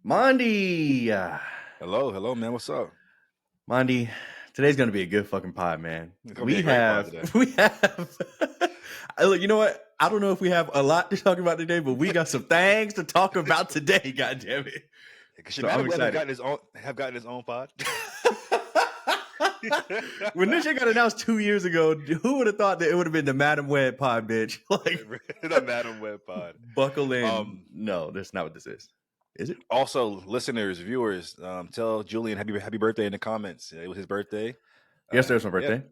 Mondi, Hello, man. What's up? Mondi, today's gonna be a good fucking pod, man. It's gonna be We a great pod have, today. we have. Look, you know what? I don't know if we have a lot to talk about today, but we got some things to talk about today. God damn it! Should So I'm Madam Web excited. have gotten his own pod? When this shit got announced 2 years ago, who would have thought that it would have been the Madam Web pod, bitch? Like, The Madam Web pod. buckle in. Um. No, that's not what this is. Is it? Also, listeners, viewers, tell Julian happy birthday in the comments. It was his birthday. Yesterday was my Yeah, birthday.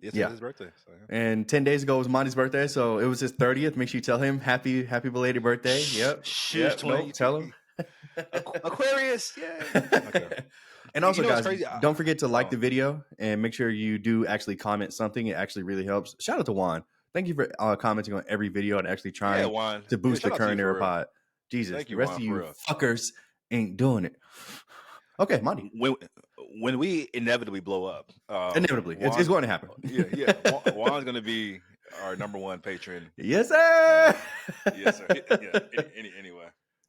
yesterday was Yeah. his birthday. So, yeah. And 10 days ago was Monty's birthday, so it was his 30th. Make sure you tell him happy belated birthday. Yep. Shh, Yep. Nope. Tell him. Aquarius, yay! Okay. And also, What's guys, crazy? don't forget to like Oh, the video and make sure you do actually comment something. It actually really helps. Shout out to Juan. Thank you for commenting on every video and actually yeah, trying Juan. to Yeah, boost the shout out to you current for era real. pod. Jesus, Thank the you, rest Juan, of for you real. fuckers ain't doing it. Okay, Monty. When we inevitably blow up, Inevitably, it's Juan, going to happen. yeah, Juan's gonna be our number one patron. Yes, sir. Yes, sir. Yeah. Anyway,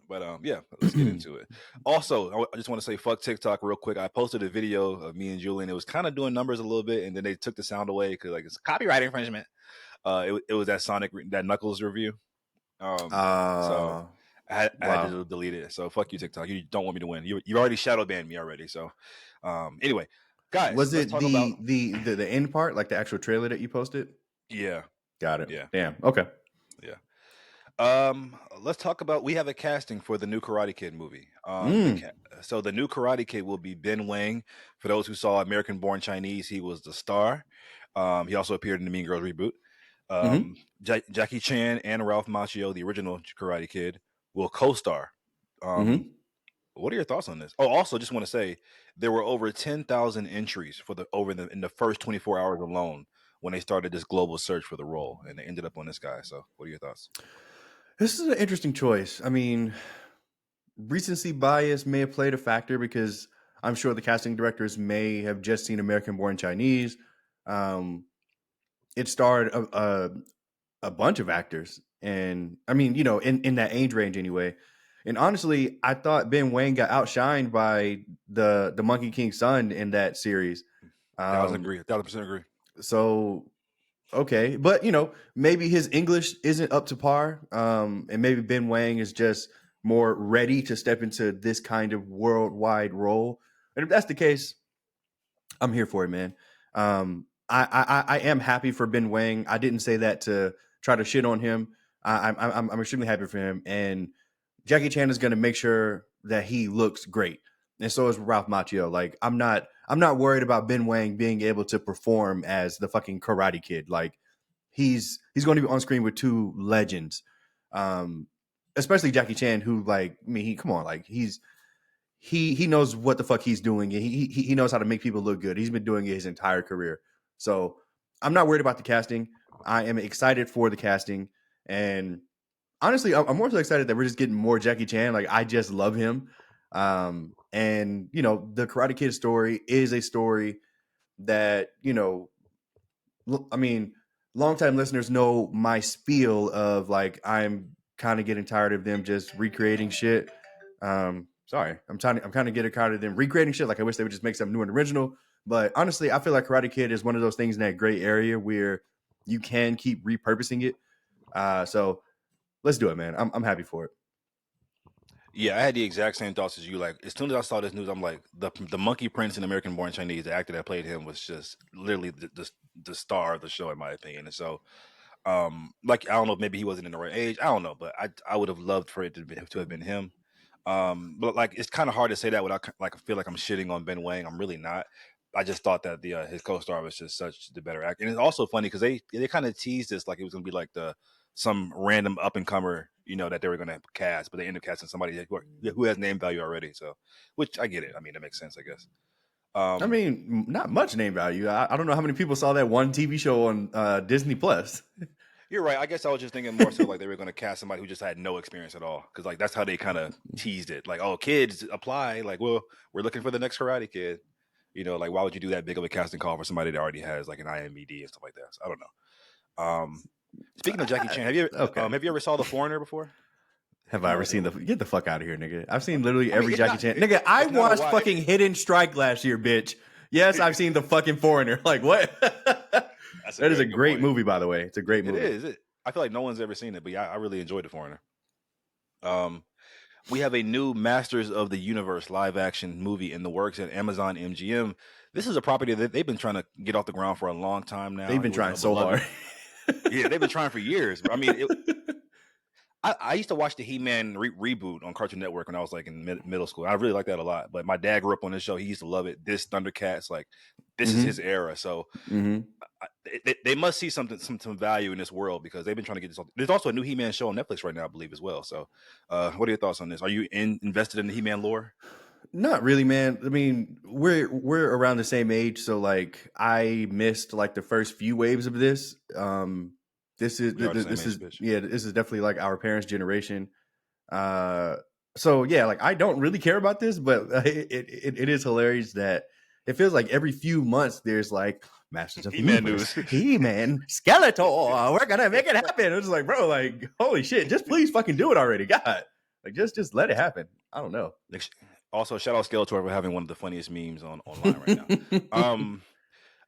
but yeah, let's get into it. Also, I just want to say fuck TikTok real quick. I posted a video of me and Julian. It was kind of doing numbers a little bit, and then they took the sound away because like it's copyright infringement. It was that Knuckles review. So uh, I had wow. to delete it. So fuck you, TikTok. You don't want me to win. You already shadow banned me already. So, anyway, guys, Was let's it talk about the end part, like the actual trailer that you posted? yeah, Got it. yeah, Damn. Okay. yeah. Let's talk about. We have a casting for the new Karate Kid movie. Mm. So the new Karate Kid will be Ben Wang. For those who saw American Born Chinese, he was the star. He also appeared in the Mean Girls reboot. Mm-hmm. Jackie Chan and Ralph Macchio, the original Karate Kid, will co-star. Um, Mm-hmm. what are your thoughts on this? Oh, also, just want to say there were over 10,000 entries in the first 24 hours alone when they started this global search for the role, and they ended up on this guy. So, what are your thoughts? This is an interesting choice. I mean, recency bias may have played a factor because I'm sure the casting directors may have just seen American Born Chinese. Um, it starred a bunch of actors, and I mean, in that age range anyway. And honestly, I thought Ben Wayne got outshined by the Monkey King's son in that series. Thousand Um, agree. 1,000% agree. so okay, but maybe his English isn't up to par, and maybe Ben Wang is just more ready to step into this kind of worldwide role. And if that's the case, I'm here for it, man. I am happy for Ben Wang. I didn't say that to try to shit on him. I'm extremely happy for him, and Jackie Chan is going to make sure that he looks great, and so is Ralph Macchio. Like I'm not worried about Ben Wang being able to perform as the fucking Karate Kid. Like he's going to be on screen with two legends, um, especially Jackie Chan, who like I mean, come on, like he knows what the fuck he's doing, and he knows how to make people look good. He's been doing it his entire career, so I'm not worried about the casting. I am excited for the casting, and honestly, I'm more so excited that we're just getting more Jackie Chan. Like I just love him, and the Karate Kid story is a story that I mean, longtime listeners know my spiel of like I'm kind of getting tired of them just recreating shit. Sorry, I'm kind of getting tired of them recreating shit. Like I wish they would just make something new and original. But honestly, I feel like Karate Kid is one of those things in that gray area where you can keep repurposing it. So let's do it, man. I'm happy for it. Yeah, I had the exact same thoughts as you. Like, as soon as I saw this news, I'm like, the Monkey Prince in American Born Chinese, the actor that played him, was just literally the star of the show, in my opinion. And so, like, I don't know, maybe he wasn't in the right age. I don't know, but I would have loved for it to have been him. But like, it's kind of hard to say that without like, I feel like I'm shitting on Ben Wang. I'm really not. I just thought that the his co-star was just such the better actor, and it's also funny because they kind of teased this like it was gonna be like the some random up and comer, that they were gonna cast, but they ended up casting somebody who has name value already. So, which I get it. I mean, that makes sense, I guess. I Um, mean, not much name value. I don't know how many people saw that one TV show on Disney Plus. you're right. I guess I was just thinking more so like they were gonna cast somebody who just had no experience at all, because like that's how they kind of teased it. Like, oh, kids apply. Like, well, we're looking for the next Karate Kid. Like why would you do that big of a casting call for somebody that already has like an IMBD and stuff like that? So I don't know. Speaking of Jackie Chan, Okay. have you ever saw The Foreigner before? Have I Come ever on, seen the? Get the fuck out of here, nigga. I've seen literally I mean, every Jackie Chan. Nigga, I it's not a watched why. fucking Hidden Strike last year, bitch. Yes, I've seen the fucking Foreigner. Like what? That's a That is a very good great point. movie, by the way. It's a great It movie. is. I feel like no one's ever seen it, but yeah, I really enjoyed The Foreigner. We have a new Masters of the Universe live action movie in the works at Amazon MGM. This is a property that they've been trying to get off the ground for a long time now. They've It been was trying a so beloved. hard. Yeah, they've been trying for years. I mean, I used to watch the He-Man reboot on Cartoon Network when I was like in middle school. I really liked that a lot. But my dad grew up on this show. He used to love it. This Thundercats, like this is Mm-hmm. his era. So Mm-hmm. they must see some value in this world because they've been trying to get this. There's also a new He-Man show on Netflix right now, I believe, as well. So, what are your thoughts on this? Are you invested in the He-Man lore? Not really, man. I mean, we're around the same age, so like I missed like the first few waves of this. This is We are the same this age, is bitch. yeah, this is definitely like our parents' generation. Uh, so yeah, like I don't really care about this, but it is hilarious that it feels like every few months there's like Masters of the He-Man Universe, news. He-Man, Skeletor, we're gonna make it happen. It's like, bro, like holy shit, just please fucking do it already, God, like just let it happen. I don't know. Also, shout out Skeletor for having one of the funniest memes online right now.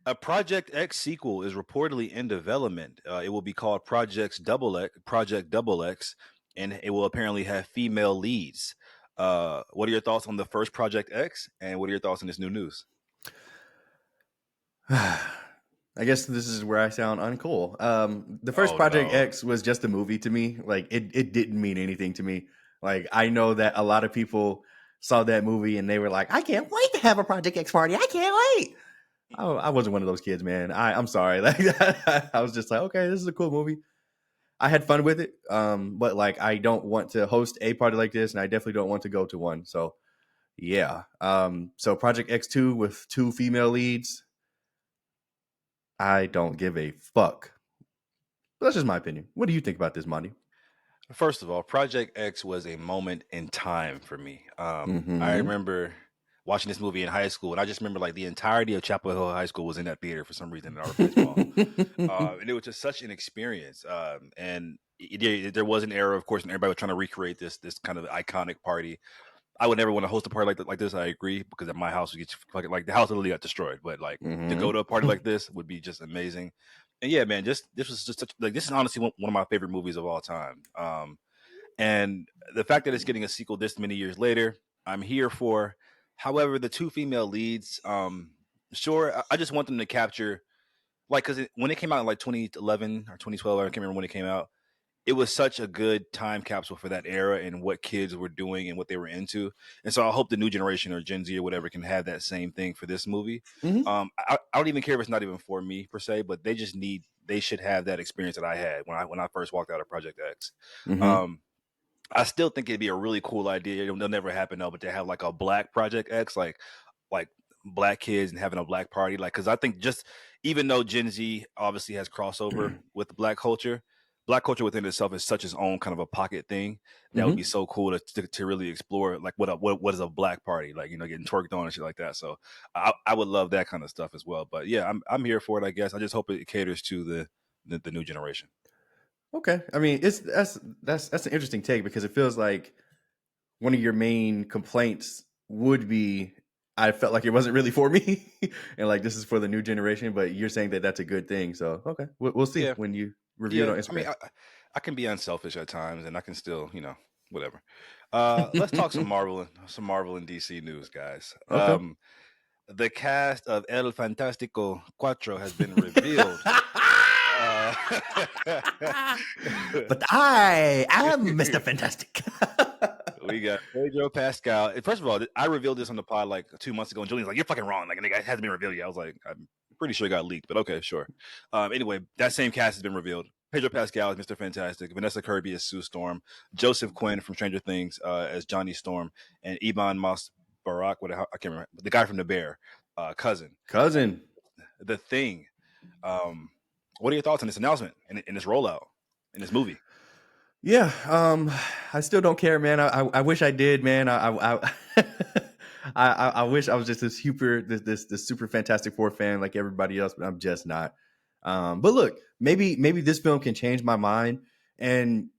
A Project X sequel is reportedly in development. It will be called Project Double X, and it will apparently have female leads. What are your thoughts on the first Project X, and what are your thoughts on this new news? I guess this is where I sound uncool. The first Oh Project no! X was just a movie to me. Like it didn't mean anything to me. Like I know that a lot of people saw that movie and they were like, I can't wait to have a Project X party. I can't wait. I wasn't one of those kids, man. I'm sorry. Like I was just like, okay, this is a cool movie. I had fun with it. But like I don't want to host a party like this, and I definitely don't want to go to one. So yeah. So Project X2 with 2 female leads. I don't give a fuck. But that's just my opinion. What do you think about this, Monty? First of all, Project X was a moment in time for me. I Mm-hmm. remember watching this movie in high school, and I just remember like the entirety of Chapel Hill High School was in that theater for some reason in our baseball. And it was just such an experience. And there was an era, of course, and everybody was trying to recreate this kind of iconic party. I would never want to host a party like this. I agree because at my house would get fucking like the house literally got destroyed. But like to go to a party like this would be just amazing. And yeah, man, just this was just such, like this is honestly one of my favorite movies of all time. And the fact that it's getting a sequel this many years later, I'm here for. However, the 2 female leads, sure, I just want them to capture like because when it came out in like 2011 or 2012, I can't remember when it came out. It was such a good time capsule for that era and what kids were doing and what they were into. And so I hope the new generation or Gen Z or whatever can have that same thing for this movie. Mm-hmm. I don't even care if it's not even for me per se, but they should have that experience that I had when I first walked out of Project X. Mm-hmm. Um, I still think it'd be a really cool idea. It'll never happen though, but to have like a black Project X, like black kids and having a black party, like because I think just even though Gen Z obviously has crossover with the black culture within itself is such its own kind of a pocket thing that would Mm-hmm. be so cool to really explore like what is a black party like getting twerked on and shit like that. So I would love that kind of stuff as well. But yeah, I'm here for it. I guess I just hope it caters to the new generation. Okay. I mean, it's that's an interesting take because it feels like one of your main complaints would be I felt like it wasn't really for me, and like this is for the new generation. But you're saying that that's a good thing. So okay, we'll see Yeah, when you review it yeah. on I mean, Instagram. I can be unselfish at times, and I can still, whatever. Let's talk some Marvel and DC news, guys. Okay. The cast of El Fantástico Cuatro has been revealed. Uh, But I am Mr. Fantastic. we got Pedro Pascal. First of all, I revealed this on the pod like 2 months ago, and Julian's like, "You're fucking wrong. Like, nigga, it hasn't been revealed yet." I was like, "I'm pretty sure it got leaked, but okay, sure." Anyway, that same cast has been revealed. Pedro Pascal as Mr. Fantastic, Vanessa Kirby as Sue Storm, Joseph Quinn from Stranger Things as Johnny Storm, and Iban Mas Barak, I can't remember, the guy from The Bear, cousin, Cousin. the Thing. Um, what are your thoughts on this announcement and this rollout in this movie? Yeah, I still don't care, man. I wish I did, man. I wish I was just this super Fantastic Four fan like everybody else, but I'm just not. But look, maybe this film can change my mind. And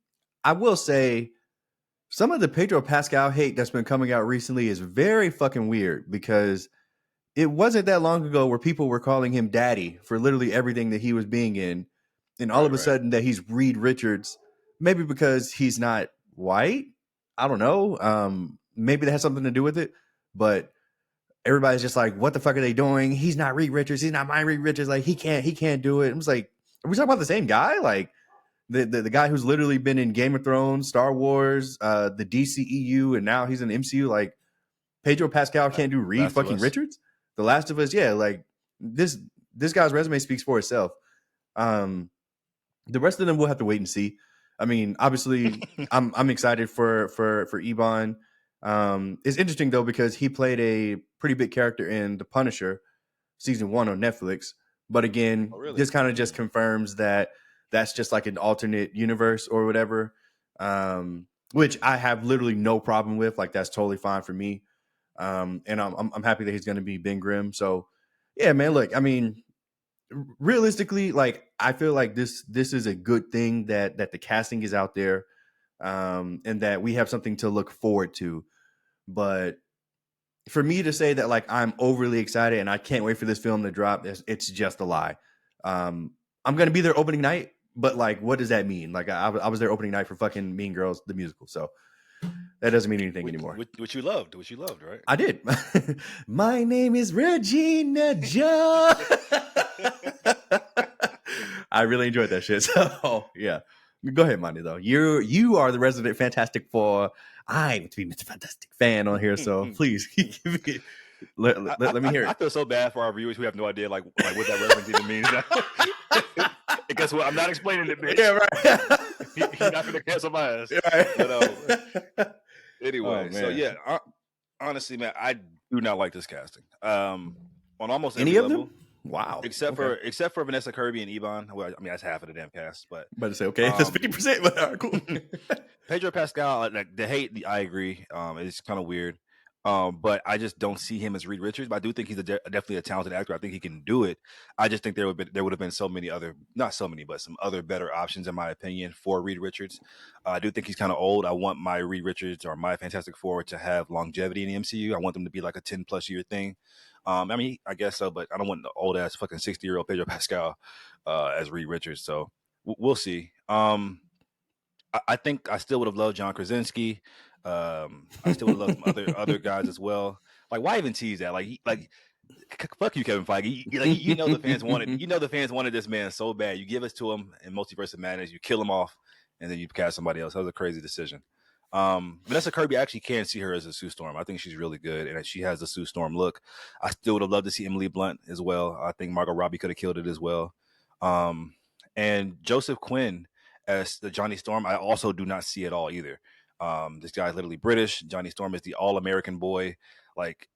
I will say, Some of the Pedro Pascal hate that's been coming out recently is very fucking weird because it wasn't that long ago where people were calling him daddy for literally everything that he was being in. And all of a Right. sudden that he's Reed Richards, maybe because he's not white. I don't know. Maybe that has something to do with it. But everybody's just like, what the fuck are they doing? He's not Reed Richards. He's not my Reed Richards. Like he can't do it. I was like, are we talking about the same guy? Like the guy who's literally been in Game of Thrones, Star Wars, the DCEU, and now he's in the MCU. Like Pedro Pascal can't do Reed Last of fucking Us. Richards. The Last of Us, yeah. Like this guy's resume speaks for itself. Um, the rest of them we'll have to wait and see. I mean, obviously, I'm excited for Ebon. It's interesting though because he played a pretty big character in The Punisher season 1 on Netflix. But again, Oh, really? this kind of just confirms that that's just like an alternate universe or whatever. Which I have literally no problem with. Like that's totally fine for me. And I'm happy that he's going to be Ben Grimm. So yeah, man. Look, I mean, realistically, like I feel like this is a good thing that the casting is out there, and that we have something to look forward to. But for me to say that like I'm overly excited and I can't wait for this film to drop, it's just a lie. I'm gonna be there opening night, but like, what does that mean? Like I was there opening night for fucking Mean Girls the musical, so that doesn't mean anything anymore. Which you loved. Which you loved, right? I did. My name is Regina John. I really enjoyed that shit. So yeah, go ahead, Monty. Though you are the resident Fantastic Four. I'm to be Mr. Fantastic fan on here, so please give me, let me hear I it. feel so bad for our viewers who have no idea like what that reference even means. And guess what? I'm not explaining it, bitch. Yeah, right. You're not gonna cancel my ass. Right. But anyway, Oh, so man. yeah, honestly, man, I do not like this casting. On almost Any every of level, them? Wow. except Okay. for Vanessa Kirby and Ebon. Well, I mean that's half of the damn cast, but About to say okay, that's 50%. But all right, cool. Pedro Pascal, like the hate, I agree. It's kind of weird. But I just don't see him as Reed Richards. But I do think he's definitely a talented actor. I think he can do it. I just think there would have been so many other, not so many, but some other better options in my opinion for Reed Richards. I do think he's kind of old. I want my Reed Richards or my Fantastic Four to have longevity in the MCU. I want them to be like a 10+ year thing. I mean, I guess so, but I don't want the old ass fucking 60-year-old Pedro Pascal as Reed Richards. So we'll see. I think I still would have loved John Krasinski. I still would have loved some other guys as well. Like, why even tease that? Fuck you, Kevin Feige. You know the fans wanted. You know the fans wanted this man so bad. You give us to him in Multiverse of Madness. You kill him off, and then you cast somebody else. That was a crazy decision. Vanessa Kirby, I actually can see her as a Sue Storm. I think she's really good, and she has the Sue Storm look. I still would have loved to see Emily Blunt as well. I think Margot Robbie could have killed it as well. Um, and Joseph Quinn as the Johnny Storm, I also do not see at all either. This guy's literally British. Johnny Storm is the all-American boy. Like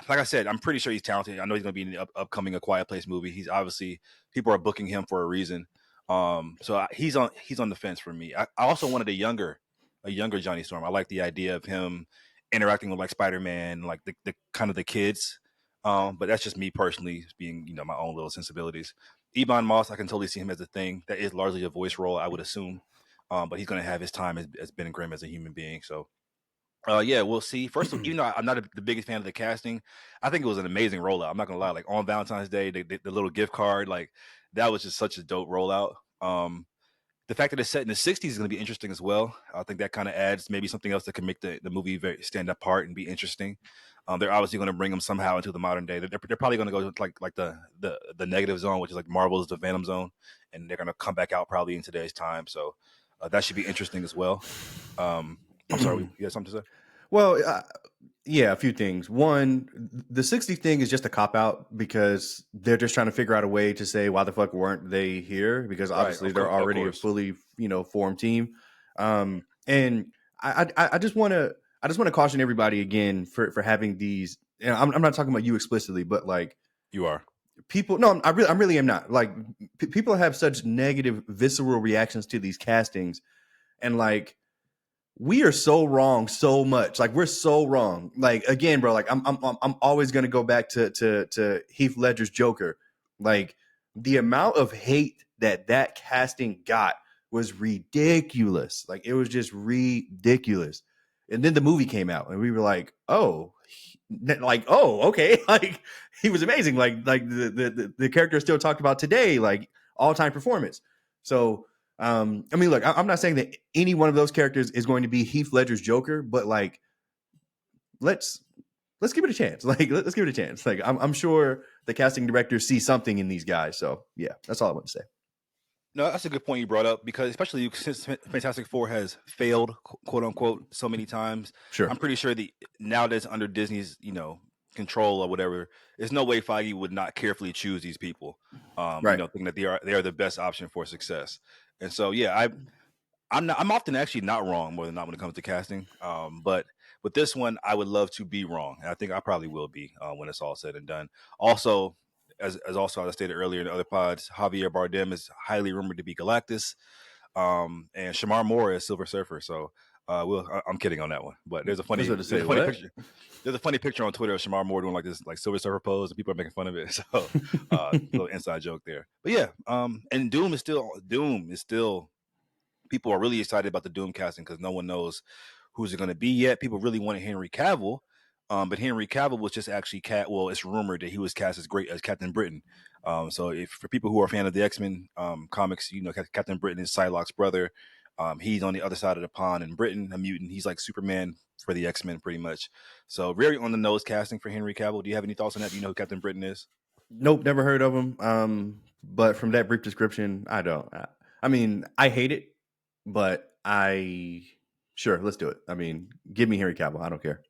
I said, I'm pretty sure he's talented. I know he's going to be in the upcoming A Quiet Place movie. He's obviously people are booking him for a reason. He's on the fence for me. I also wanted a younger Johnny Storm. I like the idea of him interacting with like Spider-Man, like the kind of the kids. But that's just me personally, being my own little sensibilities. Ebon Moss, I can totally see him as a thing that is largely a voice role, I would assume. But he's going to have his time as Ben Grimm as a human being. So yeah, we'll see. First, even though I'm not the biggest fan of the casting, I think it was an amazing rollout. I'm not gonna lie. Like on Valentine's Day, the little gift card, like that was just such a dope rollout. The fact that it's set in the '60s is going to be interesting as well. I think that kind of adds maybe something else that can make the movie very stand apart and be interesting. They're obviously going to bring them somehow into the modern day. They're probably going to go to like the negative zone, which is like Marvel's the Venom zone, and they're going to come back out probably in today's time. So that should be interesting as well. I'm sorry, you had something to say? Well, yeah, a few things. One, the 60 thing is just a cop out because they're just trying to figure out a way to say why the fuck weren't they here? Because Right, obviously they're of already a course. fully formed team. And I just want to caution everybody again for having these. And I'm not talking about you explicitly, but like You are. people. No, I really am not. Like people have such negative, visceral reactions to these castings, and like we are so wrong so much. Like we're so wrong. Like again, bro, like I'm always going to go back to Heath Ledger's Joker. Like the amount of hate that casting got was ridiculous. Like it was just ridiculous. And then the movie came out, and we were like, oh, okay, like he was amazing. Like the character is still talked about today, like all time performance. So I mean, look, I'm not saying that any one of those characters is going to be Heath Ledger's Joker, but like let's give it a chance. Like let's give it a chance. Like I'm sure the casting directors see something in these guys. So yeah, that's all I want to say. No, that's a good point you brought up, because especially since Fantastic Four has failed, quote unquote, so many times, Sure. I'm pretty sure now that it's under Disney's, control or whatever, there's no way Feige would not carefully choose these people, Right. thinking that they are the best option for success. And so, yeah, I'm often actually not wrong more than not when it comes to casting. But with this one, I would love to be wrong, and I think I probably will be when it's all said and done. Also, as I stated earlier in the other pods, Javier Bardem is highly rumored to be Galactus, and Shamar Moore is Silver Surfer. So, I'm kidding on that one, but there's a funny picture. There's a funny picture on Twitter of Shamar Moore doing like this like Silver Surfer pose, and people are making fun of it. So, little inside joke there. But yeah, and Doom is still. People are really excited about the Doom casting because no one knows who's it going to be yet. People really wanted Henry Cavill, but Henry Cavill was just actually it's rumored that he was cast as Captain Britain. So if for people who are a fan of the X-Men comics, Captain Britain is Psylocke's brother. He's on the other side of the pond in Britain, a mutant. He's like Superman for the X-Men, pretty much. So very on the nose casting for Henry Cavill. Do you have any thoughts on that? Do you know who Captain Britain is? Nope, never heard of him. But from that brief description, I don't. I mean, I hate it, but sure, let's do it. I mean, give me Henry Cavill. I don't care.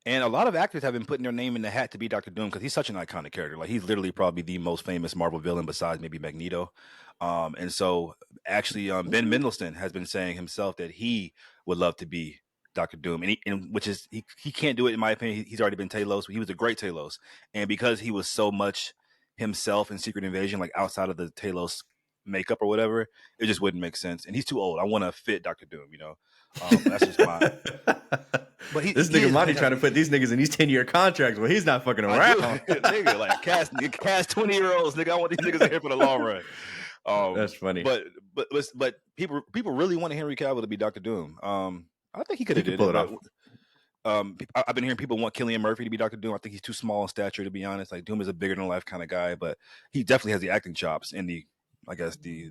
And a lot of actors have been putting their name in the hat to be Dr. Doom because he's such an iconic character. Like, he's literally probably the most famous Marvel villain besides maybe Magneto. And so actually, Ben Mendelsohn has been saying himself that he would love to be Dr. Doom, and which is he can't do it in my opinion. He's already been Talos, but he was a great Talos, and because he was so much himself in Secret Invasion, like outside of the Talos makeup or whatever, it just wouldn't make sense. And he's too old. I want to fit Dr. Doom, that's just my. But this nigga Monty trying to put these niggas in these 10-year contracts, but he's not fucking around. Nigga, like cast 20-year-olds, nigga. I want these niggas in here for the long run. That's funny. But people really wanted Henry Cavill to be Dr. Doom. I think he could have did pull it off. I've been hearing people want Cillian Murphy to be Dr. Doom. I think he's too small in stature, to be honest. Like, Doom is a bigger than life kind of guy, but he definitely has the acting chops and the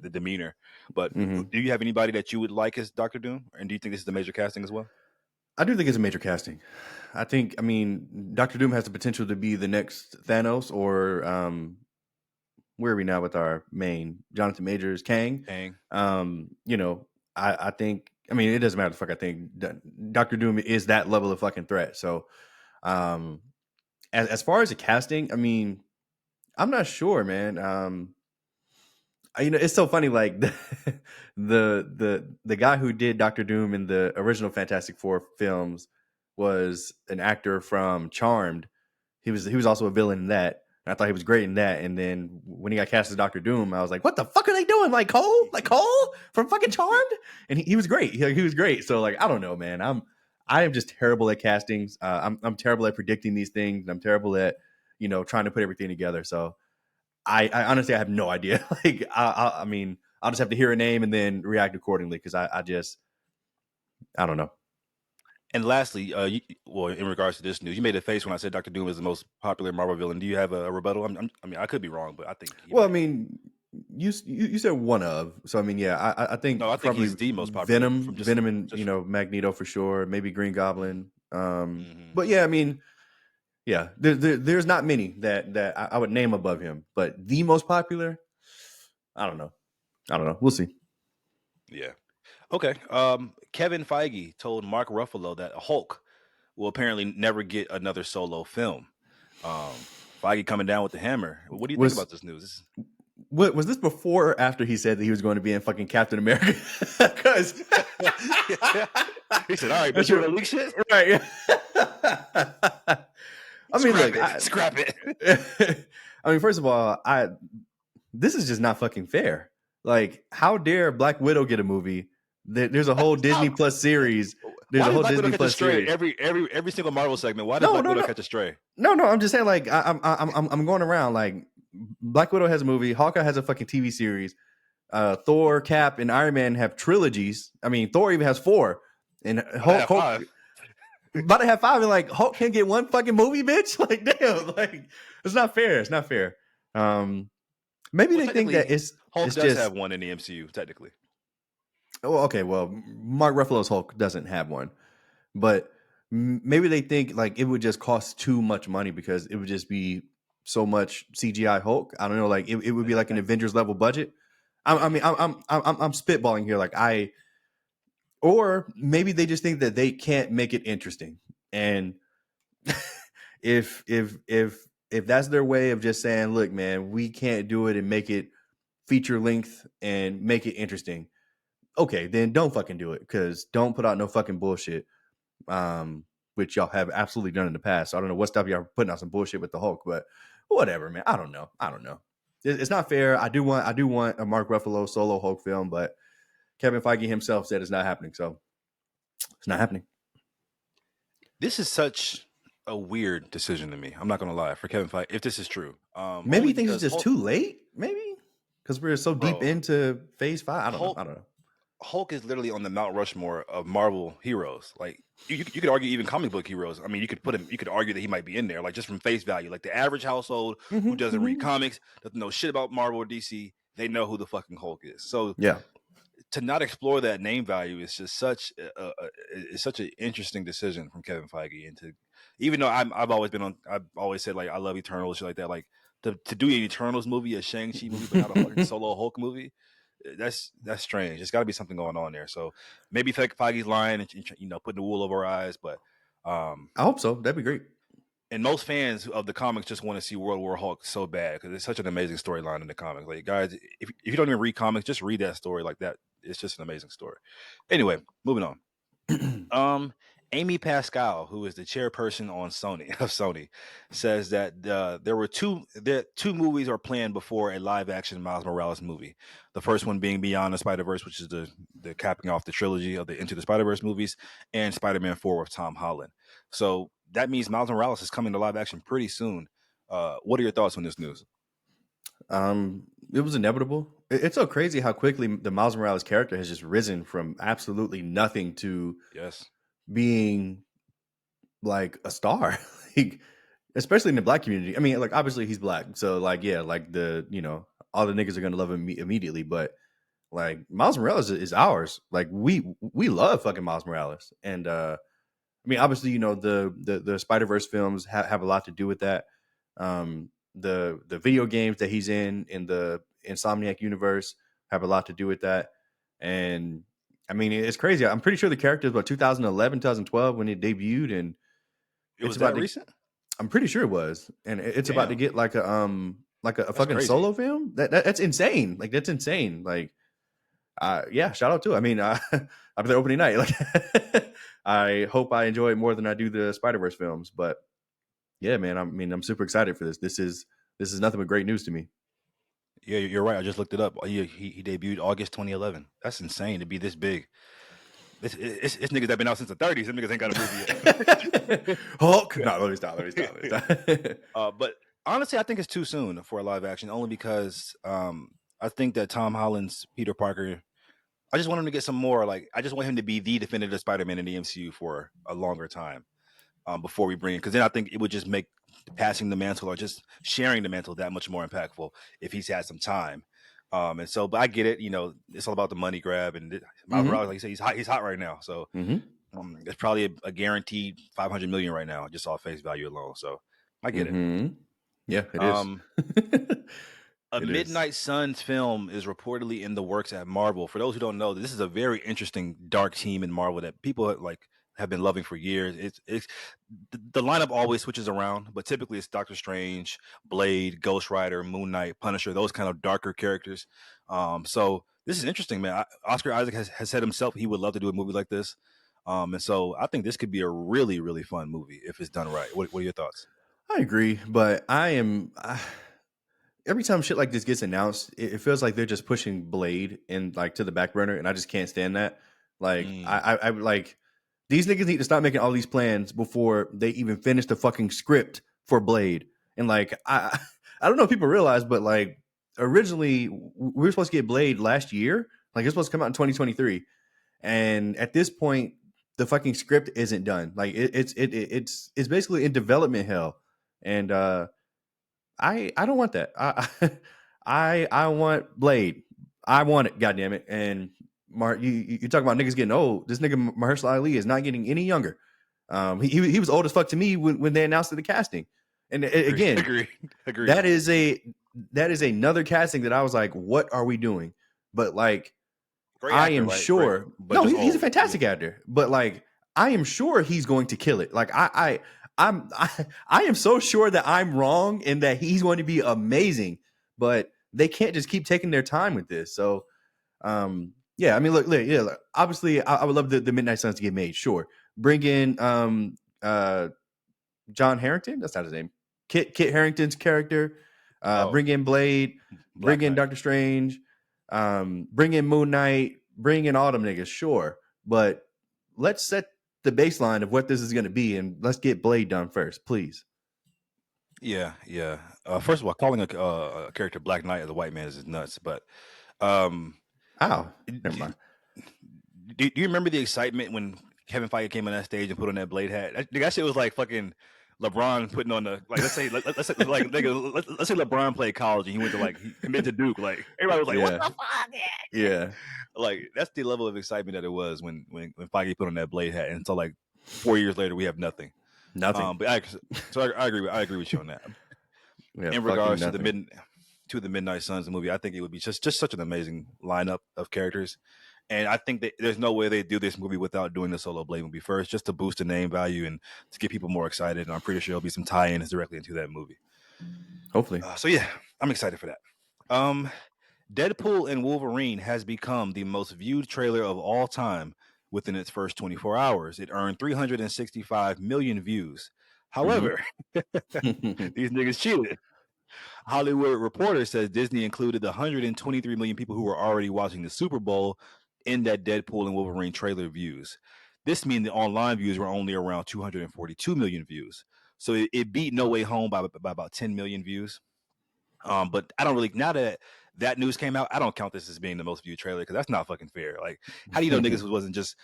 demeanor. But do you have anybody that you would like as Dr. Doom? And do you think this is the major casting as well? I do think it's a major casting. I mean, Dr. Doom has the potential to be the next Thanos, or where are we now with our main Jonathan Majors, Kang? I think, I mean, it doesn't matter the fuck I think. Dr. Doom is that level of fucking threat. So as far as the casting, I mean, I'm not sure, man. It's so funny. Like the guy who did Dr. Doom in the original Fantastic Four films was an actor from Charmed. He was also a villain in that. And I thought he was great in that. And then when he got cast as Dr. Doom, I was like, what the fuck are they doing? Like Cole from fucking Charmed? And he was great. He was great. So like, I don't know, man. I am just terrible at castings. I'm terrible at predicting these things. I'm terrible at trying to put everything together. So I honestly, I have no idea. Like, I mean, I'll just have to hear a name and then react accordingly, because I don't know. And lastly, in regards to this news, you made a face when I said Dr. Doom is the most popular Marvel villain. Do you have a rebuttal? I mean, I could be wrong, but I think. I mean, you said one of. So I mean, yeah, I think. No, I think he's the most popular. Venom, and Magneto for sure. Maybe Green Goblin. But yeah, I mean. Yeah, there's not many that I would name above him, but the most popular, I don't know. We'll see. Yeah. Okay. Kevin Feige told Mark Ruffalo that Hulk will apparently never get another solo film. Feige coming down with the hammer. What do you think about this news? Was this before or after he said that he was going to be in fucking Captain America? Because he said, "All right, but you're gonna leak shit, right?" I mean, scrap it. I mean, first of all, this is just not fucking fair. Like, how dare Black Widow get a movie? There's a whole Disney Plus series. There's a whole Disney Plus series. Every single Marvel segment. Why does Black Widow catch a stray? No. I'm just saying, like, I'm going around. Like, Black Widow has a movie. Hawkeye has a fucking TV series. Thor, Cap, and Iron Man have trilogies. I mean, Thor even has 4. And But I have Hulk five. about to have 5, and like Hulk can't get one fucking movie, bitch. Like, damn, like it's not fair. It's not fair. Maybe Well, they think that technically, Hulk it's does just have one in the MCU. Technically, well, okay. Well, Mark Ruffalo's Hulk doesn't have one, but maybe they think like it would just cost too much money because it would just be so much CGI Hulk. I don't know, like it would be like an Avengers level budget. I mean, maybe. I'm spitballing here, like or maybe they just think that they can't make it interesting, and if that's their way of just saying, look, man, we can't do it and make it feature length and make it interesting. Okay, then don't fucking do it, because don't put out no fucking bullshit. Which y'all have absolutely done in the past. So I don't know what stuff y'all putting out some bullshit with the Hulk, but whatever, man. I don't know. It's not fair. I do want a Mark Ruffalo solo Hulk film, but Kevin Feige himself said it's not happening, so it's not happening. This is such a weird decision to me. I'm not gonna lie for Kevin Feige, if this is true. Maybe Only he thinks it's because just Hulk, too late. Maybe because we're so deep bro, into Phase 5. I don't know. Hulk Hulk is literally on the Mount Rushmore of Marvel heroes. Like you could argue even comic book heroes. I mean, you could put him. You could argue that he might be in there, like just from face value. Like the average household who doesn't read comics, doesn't know shit about Marvel or DC, they know who the fucking Hulk is. So Yeah. to not explore that name value is just it's such an interesting decision from Kevin Feige. And to even though I've always said like I love Eternals, shit like that. Like to do an Eternals movie, a Shang-Chi movie, but not a fucking solo Hulk movie. That's strange. There's got to be something going on there. So maybe Feige's lying and putting the wool over our eyes. But I hope so. That'd be great. and most fans of the comics just want to see World War Hulk so bad because it's such an amazing storyline in the comics. Like guys, if you don't even read comics, just read that story like that. It's just an amazing story. Anyway, moving on. Amy Pascal, who is the chairperson on Sony of Sony, says that there were two movies are planned before a live action Miles Morales movie. The first one being Beyond the Spider Verse, which is the capping off the trilogy of the Into the Spider Verse movies, and Spider Man 4 with Tom Holland. So that means Miles Morales is coming to live action pretty soon. What are your thoughts on this news? It was inevitable. It's so crazy how quickly the Miles Morales character has just risen from absolutely nothing to Yes. being like a star. Like, especially in the black community. I mean, like obviously he's black, so like yeah, like all the niggas are gonna love him immediately. But like Miles Morales is ours. Like we love fucking Miles Morales, and I mean obviously the Spider Verse films have a lot to do with that. The video games that he's in the Insomniac universe have a lot to do with that, and I mean it's crazy. I'm pretty sure the character is about 2011, 2012 when it debuted, and It it's was about that to. recent? I'm pretty sure it was, and it's about to Damn. get like a That's fucking crazy. solo film. That's insane. Like that's insane. Like yeah, shout out to it. I mean, I'll be there opening night. Like I hope I enjoy it more than I do the Spider Verse films. But yeah, man, I'm super excited for this. This is nothing but great news to me. Yeah, you're right. I just looked it up. He debuted August 2011. That's insane to be this big. It's niggas that been out since the 30s. Them niggas ain't got a movie yet. Hulk. No, let me stop. Let me stop. Let me stop. But honestly, I think it's too soon for a live action, only because I think that Tom Holland's Peter Parker. I just want him to get some more. Like, I just want him to be the definitive Spider-Man in the MCU for a longer time before we bring it. Because then I think it would just make passing the mantle or just sharing the mantle that much more impactful if he's had some time. And so, but I get it. It's all about the money grab, and Miles Mm-hmm. Morales, like you say, he's hot. He's hot right now. So Mm-hmm. it's probably a guaranteed 500 million right now, just off face value alone. So I get it. Mm-hmm. Yeah, it is. Um, a It is. Midnight Suns film is reportedly in the works at Marvel. For those who don't know, this is a very interesting dark team in Marvel that people have been loving for years. It's the lineup always switches around, but typically it's Doctor Strange, Blade, Ghost Rider, Moon Knight, Punisher, those kind of darker characters. So this is interesting, man. Oscar Isaac has said himself he would love to do a movie like this. And so I think this could be a really, really fun movie if it's done right. What are your thoughts? I agree, but every time shit like this gets announced, it feels like they're just pushing Blade in like to the back burner, and I just can't stand that. Like Mm. I like these niggas need to stop making all these plans before they even finish the fucking script for Blade. And like I don't know if people realize, but like originally we were supposed to get Blade last year. Like it's supposed to come out in 2023, and at this point, the fucking script isn't done. Like it's basically in development hell, and I don't want that. I want Blade. I want it. Goddamn it! And you talk about niggas getting old. This nigga Mahershala Ali is not getting any younger. He was old as fuck to me when they announced the casting. And again, Agree. that is another casting that I was like, what are we doing? But like, Great I actor, am right? Great, sure. but No, just he's a old. fantastic actor. But like, I am sure he's going to kill it. Like I am so sure that I'm wrong and that he's going to be amazing. But they can't just keep taking their time with this. So yeah, I mean, look, obviously, I would love the Midnight Suns to get made. Sure, bring in John Harrington. That's not his name. Kit Harrington's character. Oh, Bring in Blade. Bring Black in Knight. Doctor Strange. Bring in Moon Knight. Bring in all them niggas. Sure, but let's set the baseline of what this is going to be, and let's get Blade done first, please. Yeah, yeah. First of all, calling a character Black Knight as a white man is nuts. But um, Oh, never do, mind. do you remember the excitement when Kevin Feige came on that stage and put on that Blade hat? That shit was like fucking LeBron putting on the like. Let's say like let's say LeBron played college and he went to like he committed to Duke. Like everybody was like, "What Yeah, the fuck?" Yeah. yeah, Like that's the level of excitement that it was when Feige put on that Blade hat. And so like 4 years later, we have nothing. nothing. But I agree with you on that. We have In fucking regards to nothing. the Midnight Suns movie, I think it would be just such an amazing lineup of characters. And I think that there's no way they do this movie without doing the solo Blade movie first, just to boost the name value and to get people more excited. And I'm pretty sure there'll be some tie-ins directly into that movie. Hopefully. So yeah, I'm excited for that. Um, Deadpool and Wolverine has become the most viewed trailer of all time within its first 24 hours. It earned 365 million views. However, these niggas cheated. Hollywood Reporter says Disney included the 123 million people who were already watching the Super Bowl in that Deadpool and Wolverine trailer views. This means the online views were only around 242 million views. So it beat No Way Home by about 10 million views. But I don't really now that that news came out, I don't count this as being the most viewed trailer because that's not fucking fair. Like, how do you know niggas wasn't just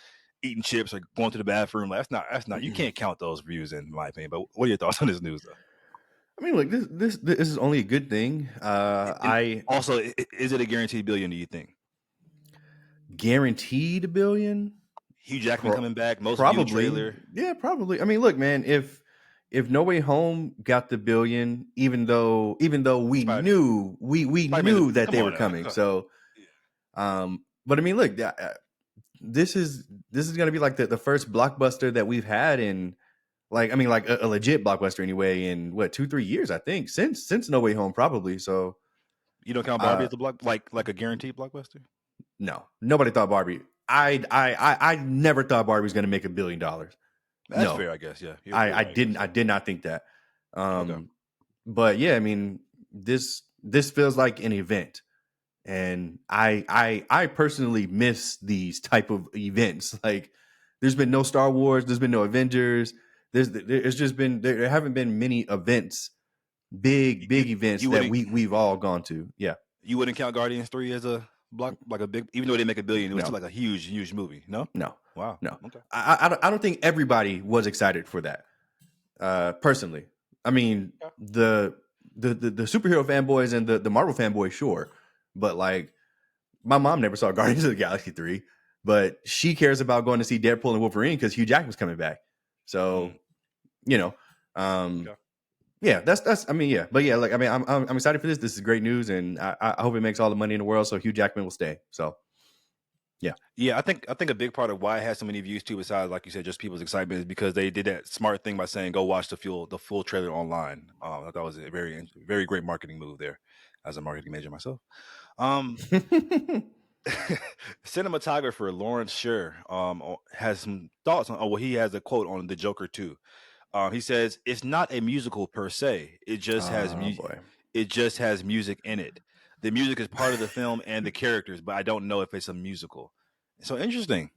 eating chips or going to the bathroom? Like, that's not you can't count those views in my opinion. But what are your thoughts on this news though? I mean, look, this is only a good thing. And I also, is it a guaranteed billion? Do you think guaranteed a billion. Hugh Jackman coming back, most viewed Probably, trailer? yeah, probably. I mean, look, man, if No Way Home got the billion, even though we Spider knew we Spider Man. knew that Come they on were now. coming. So, but I mean, look, this is gonna be like the first blockbuster that we've had in like I mean like a legit blockbuster anyway in what 2-3 years I think since No Way Home probably. So You don't count Barbie uh as a block like a guaranteed blockbuster? no, nobody thought Barbie. I never thought Barbie was gonna make $1 billion. That's No, fair, I guess. Yeah, you're I right, I didn't. guess. I did not think that. Okay. But yeah, I mean, this feels like an event, and I personally miss these type of events. Like, there's been no Star Wars, there's been no Avengers. There's just been there haven't been many events, You, big you events you that wouldn't we've all gone to. Yeah, you wouldn't count Guardians 3 as a block like a big even though they make $1 billion, it was still no, like a huge movie. No? no, Wow. no. Okay. I don't think everybody was excited for that. Personally, I mean Yeah. the superhero fanboys and the Marvel fanboys, sure, but like my mom never saw Guardians of the Galaxy 3, but she cares about going to see Deadpool and Wolverine because Hugh Jackman's coming back. Mm, So you know, um, okay. yeah, that's I mean yeah, but yeah, like I mean I'm excited for this. This is great news, and I hope it makes all the money in the world so Hugh Jackman will stay. So yeah. Yeah, I think a big part of why it has so many views too, besides like you said, just people's excitement, is because they did that smart thing by saying go watch the full trailer online. I thought it was a very great marketing move there, as a marketing major myself. Um, Cinematographer Lawrence Sher has some thoughts on. Oh, well, he has a quote on the Joker too. He says it's not a musical per se. Oh boy. It just has music in it. The music is part of the film and the characters, but I don't know if it's a musical. So interesting.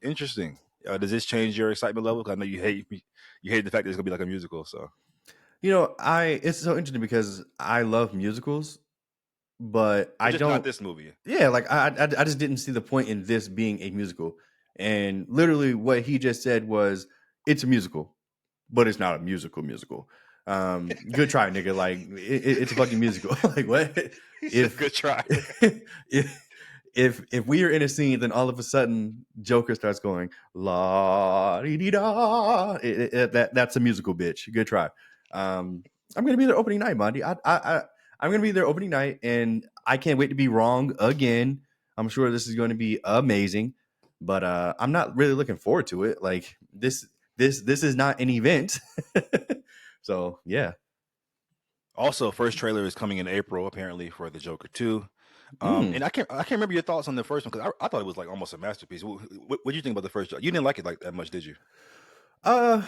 Interesting. Does this change your excitement level? 'Cause I know you hate the fact that it's gonna be like a musical. So I it's so interesting because I love musicals, but but I just not don't. this movie. Yeah, like I just didn't see the point in this being a musical. And literally what he just said was, it's a musical, but it's not a musical. Good try, nigga. Like it's a fucking musical. Like what? He said, If "Good try." if if we are in a scene, then all of a sudden Joker starts going la dee da. That's a musical, bitch. Good try. I'm gonna be there opening night, Monty. I'm gonna be there opening night, and I can't wait to be wrong again. I'm sure this is going to be amazing, but I'm not really looking forward to it. Like this is not an event. So yeah. Also, first trailer is coming in April, apparently, for the Joker 2. And I can't remember your thoughts on the first one, because I thought it was like almost a masterpiece. What do you think about the first? You didn't like it like that much, did you? Uh,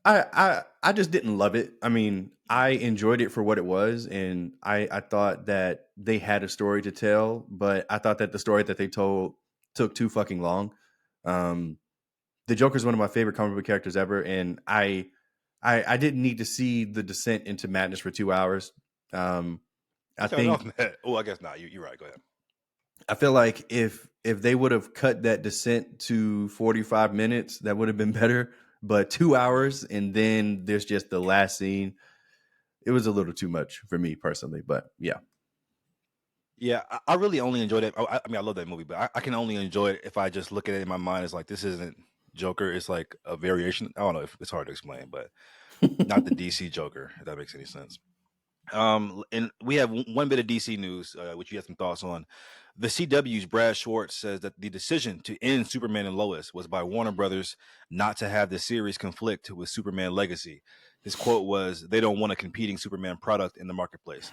I just didn't love it. I mean, I enjoyed it for what it was, and I thought that they had a story to tell, but I thought that the story that they told took too fucking long. Um, the Joker is one of my favorite comic book characters ever, and I didn't need to see the descent into madness for 2 hours. I Fair enough, think man. Oh, I guess not. You're right. Go ahead. I feel like if they would have cut that descent to 45 minutes, that would have been better. But 2 hours and then there's just the last scene. It was a little too much for me personally, but yeah. Yeah, I really only enjoyed it. I mean, I love that movie, but I can only enjoy it if I just look at it in my mind as like, this isn't Joker. It's like a variation. I don't know if it's hard to explain, but not the DC Joker, if that makes any sense. And we have one bit of DC news, which you have some thoughts on. The CW's Brad Schwartz says that the decision to end Superman and Lois was by Warner Brothers not to have the series conflict with Superman Legacy. His quote was, "They don't want a competing Superman product in the marketplace."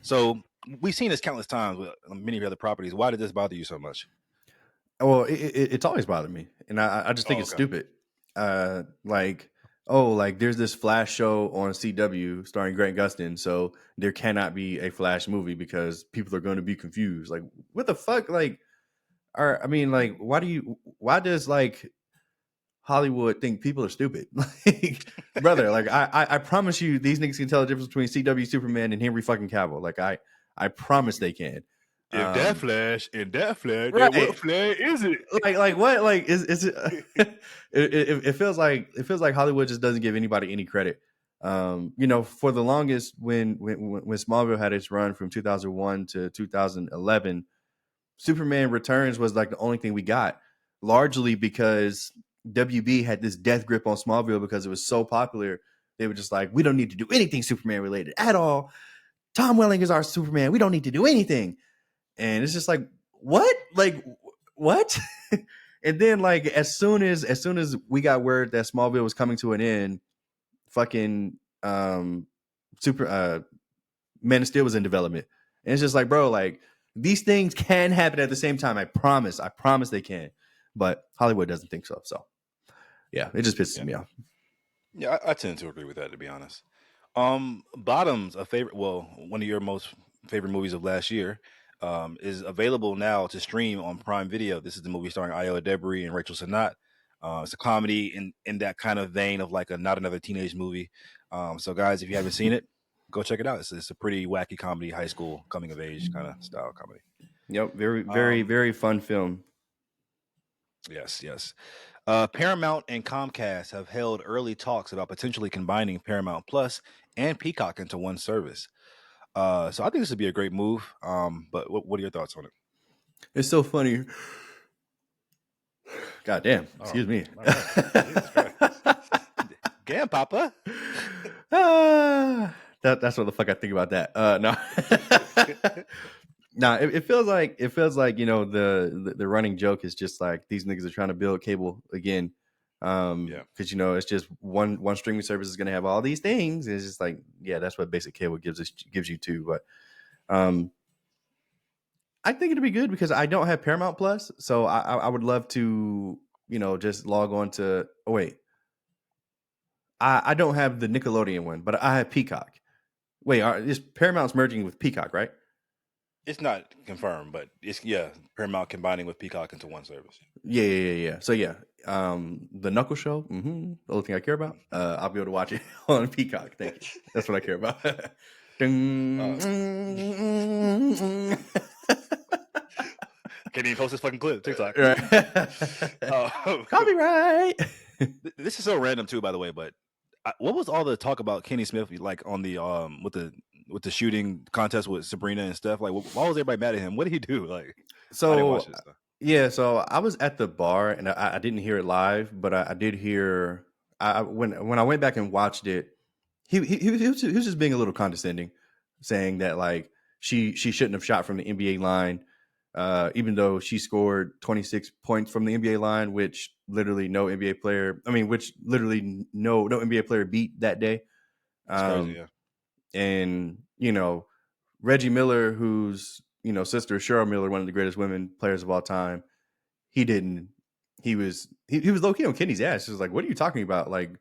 So we've seen this countless times with many of the other properties. Why did this bother you so much? Well, it's always bothered me, and I just think Oh, it's okay. stupid. Like, oh, like there's this Flash show on CW starring Grant Gustin, so there cannot be a Flash movie because people are going to be confused. Like, what the fuck? Like, I mean, like, why does like Hollywood think people are stupid? Like, brother, like I promise you, these niggas can tell the difference between CW Superman and Henry fucking Cavill. Like, I promise they can. If that Um, Flash and that Flash, then what right. Flash is it? Like what? Like is it, it it feels like Hollywood just doesn't give anybody any credit. You know, for the longest when Smallville had its run from 2001 to 2011, Superman Returns was like the only thing we got, largely because WB had this death grip on Smallville because it was so popular. They were just like, we don't need to do anything Superman related at all. Tom Welling is our Superman. We don't need to do anything. And it's just like, what? Like, what? And then like as soon as we got word that Smallville was coming to an end, fucking super Man of Steel was in development. And it's just like, bro, like these things can happen at the same time. I promise. I promise they can. But Hollywood doesn't think so. So yeah, it just pisses Yeah, me off. yeah, I tend to agree with that, to be honest. Bottoms, a favorite, well, one of your most favorite movies of last year, is available now to stream on Prime Video. This is the movie starring Iowa Debris and Rachel Sennott. It's a comedy in that kind of vein of like a not another teenage movie. So guys, if you haven't seen it, go check it out. It's a pretty wacky comedy, high school coming of age kind of style comedy. Yep, very, very, Um, very fun film. yes, yes. Paramount and Comcast have held early talks about potentially combining Paramount Plus and Peacock into one service. So I think this would be a great move. But what are your thoughts on it? It's so funny. God damn, Oh, excuse me. all right. Jesus Christ. Damn, Papa. That's what the fuck I think about that. No. Nah, it feels like, you know, the running joke is just like these niggas are trying to build cable again. Yeah. Because you know it's just one streaming service is gonna have all these things. It's just like, yeah, that's what basic cable gives you too. But I think it'd be good because I don't have Paramount Plus, so I would love to, you know, just log on to. Oh wait, I don't have the Nickelodeon one, but I have Peacock. Wait, is Paramount's merging with Peacock, right? It's not confirmed, but it's, yeah, Paramount combining with Peacock into one service. Yeah. So yeah, the Knuckle Show. The only thing I care about. I'll be able to watch it on Peacock. Thank you. That's what I care about. Uh, Ding. Can't even post this fucking clip. TikTok. Copyright. This is so random too, by the way. But what was all the talk about Kenny Smith like on the with the shooting contest with Sabrina and stuff? Like, why was everybody mad at him? What did he do? Like, I didn't watch So this stuff. yeah, so I was at the bar and I didn't hear it live, but I did hear when I went back and watched it, he was just being a little condescending, saying that like she shouldn't have shot from the NBA line, even though she scored 26 points from the NBA line, which literally no NBA player, which literally no NBA player beat that day. It's crazy, Um, yeah. and Reggie Miller, whose sister Cheryl Miller, one of the greatest women players of all time, he didn't. He was low key on Kenny's ass. He was like, "What are you talking about? Like,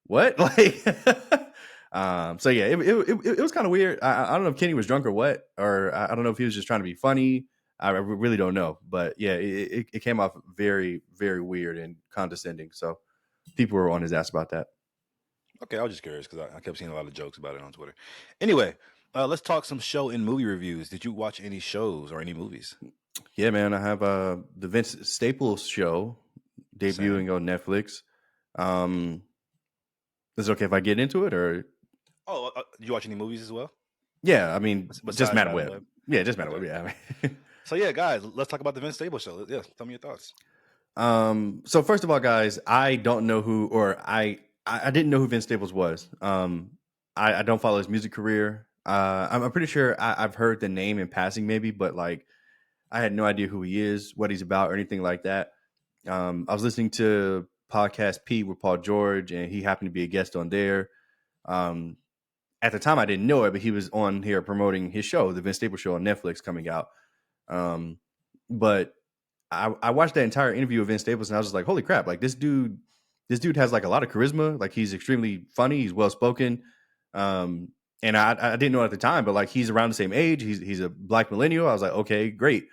what?" Like, so yeah, it was kind of weird. I don't know if Kenny was drunk or what, or I don't know if he was just trying to be funny. I really don't know, but yeah, it came off very, very weird and condescending. So people were on his ass about that. Okay, I was just curious because I kept seeing a lot of jokes about it on Twitter. Anyway, let's talk some show and movie reviews. Did you watch any shows or any movies? Yeah, man, I have the Vince Staples show Same. debuting on Netflix. Um, is it okay if I get into it, or Oh, did you watch any movies as well? yeah, just Besides Matter Madam Web. Web? Yeah, just Matter Okay. Web. Yeah. So yeah, guys, let's talk about the Vince Staples show. Yeah, tell me your thoughts. So first of all, guys, I don't know who, or I didn't know who Vince Staples was. I don't follow his music career. I'm pretty sure I've heard the name in passing, maybe, but like I had no idea who he is, what he's about, or anything like that. I was listening to podcast P with Paul George, and he happened to be a guest on there. Um, at the time, I didn't know it, but he was on here promoting his show, the Vince Staples Show on Netflix, coming out. But I watched that entire interview with Vince Staples, and I was just like, "Holy crap! Like this dude has like a lot of charisma. Like he's extremely funny. He's well spoken." And I didn't know at the time, but like he's around the same age. He's a black millennial. I was like, okay, great.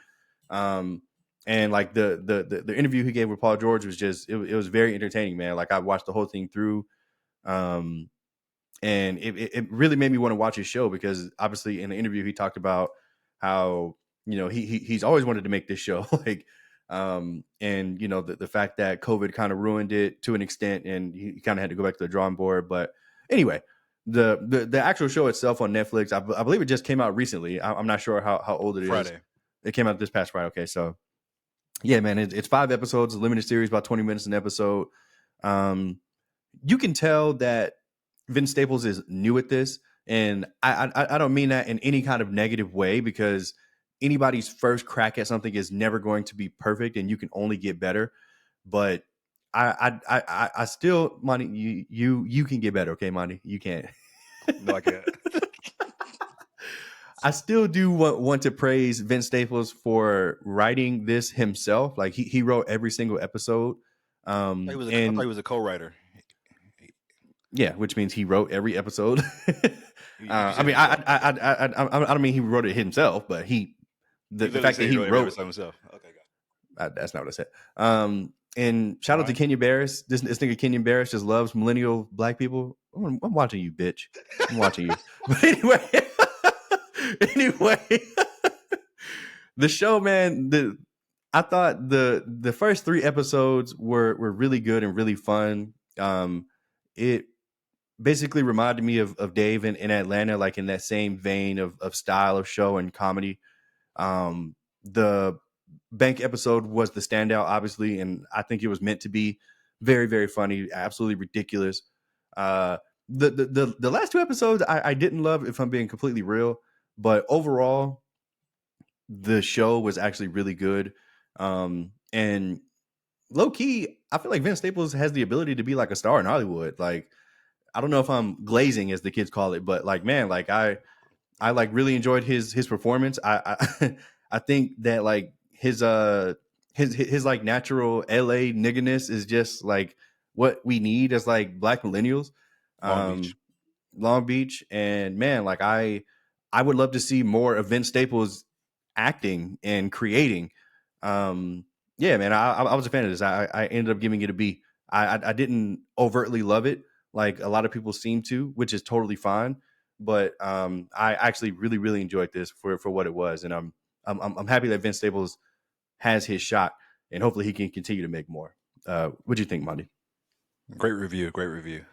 Um, and like the interview he gave with Paul George was just it was very entertaining, man. Like I watched the whole thing through. Um, and it really made me want to watch his show because obviously in the interview he talked about how he's always wanted to make this show like and the fact that COVID kind of ruined it to an extent and he kind of had to go back to the drawing board. But anyway, the actual show itself on Netflix, I believe it just came out recently. I'm not sure how old it is. Friday. It came out this past Friday. Okay, so yeah, man, it's 5 episodes, a limited series, about 20 minutes an episode. You can tell that Vince Staples is new at this, and I don't mean that in any kind of negative way because anybody's first crack at something is never going to be perfect, and you can only get better. But I still, Monty, you can get better, okay, Monty, you can't. No, I can't. I still do want to praise Vince Staples for writing this himself. Like he wrote every single episode. I thought he And was a co-writer. yeah, which means he wrote every episode. You I said mean, himself. I don't mean he wrote it himself, but You the literally fact that said he he wrote every wrote episode himself. Okay, that's not what I said. And shout all out to right. Kenya Barris. This nigga Kenya Barris just loves millennial black people. I'm watching you, bitch. I'm watching you. But anyway, the show, man. I thought the first 3 episodes were really good and really fun. It basically reminded me of Dave in Atlanta, like in that same vein of style of show and comedy. The bank episode was the standout, obviously, and I think it was meant to be very, very funny, absolutely ridiculous. The last 2 episodes I didn't love, if I'm being completely real, but overall, the show was actually really good. And low key, I feel like Vince Staples has the ability to be like a star in Hollywood. Like, I don't know if I'm glazing as the kids call it, but like, man, like I like really enjoyed his performance. I I think that like his like natural LA nigginess is just like what we need as like black millennials. Long Beach. Um Long Beach, and man, like I would love to see more of Vince Staples acting and creating. Yeah, man, I was a fan of this. I ended up giving it a B. I didn't overtly love it like a lot of people seem to, which is totally fine. But I actually really enjoyed this for what it was, and I'm happy that Vince Staples has his shot, and hopefully he can continue to make more. What do you think, Monty? Great review. Great review.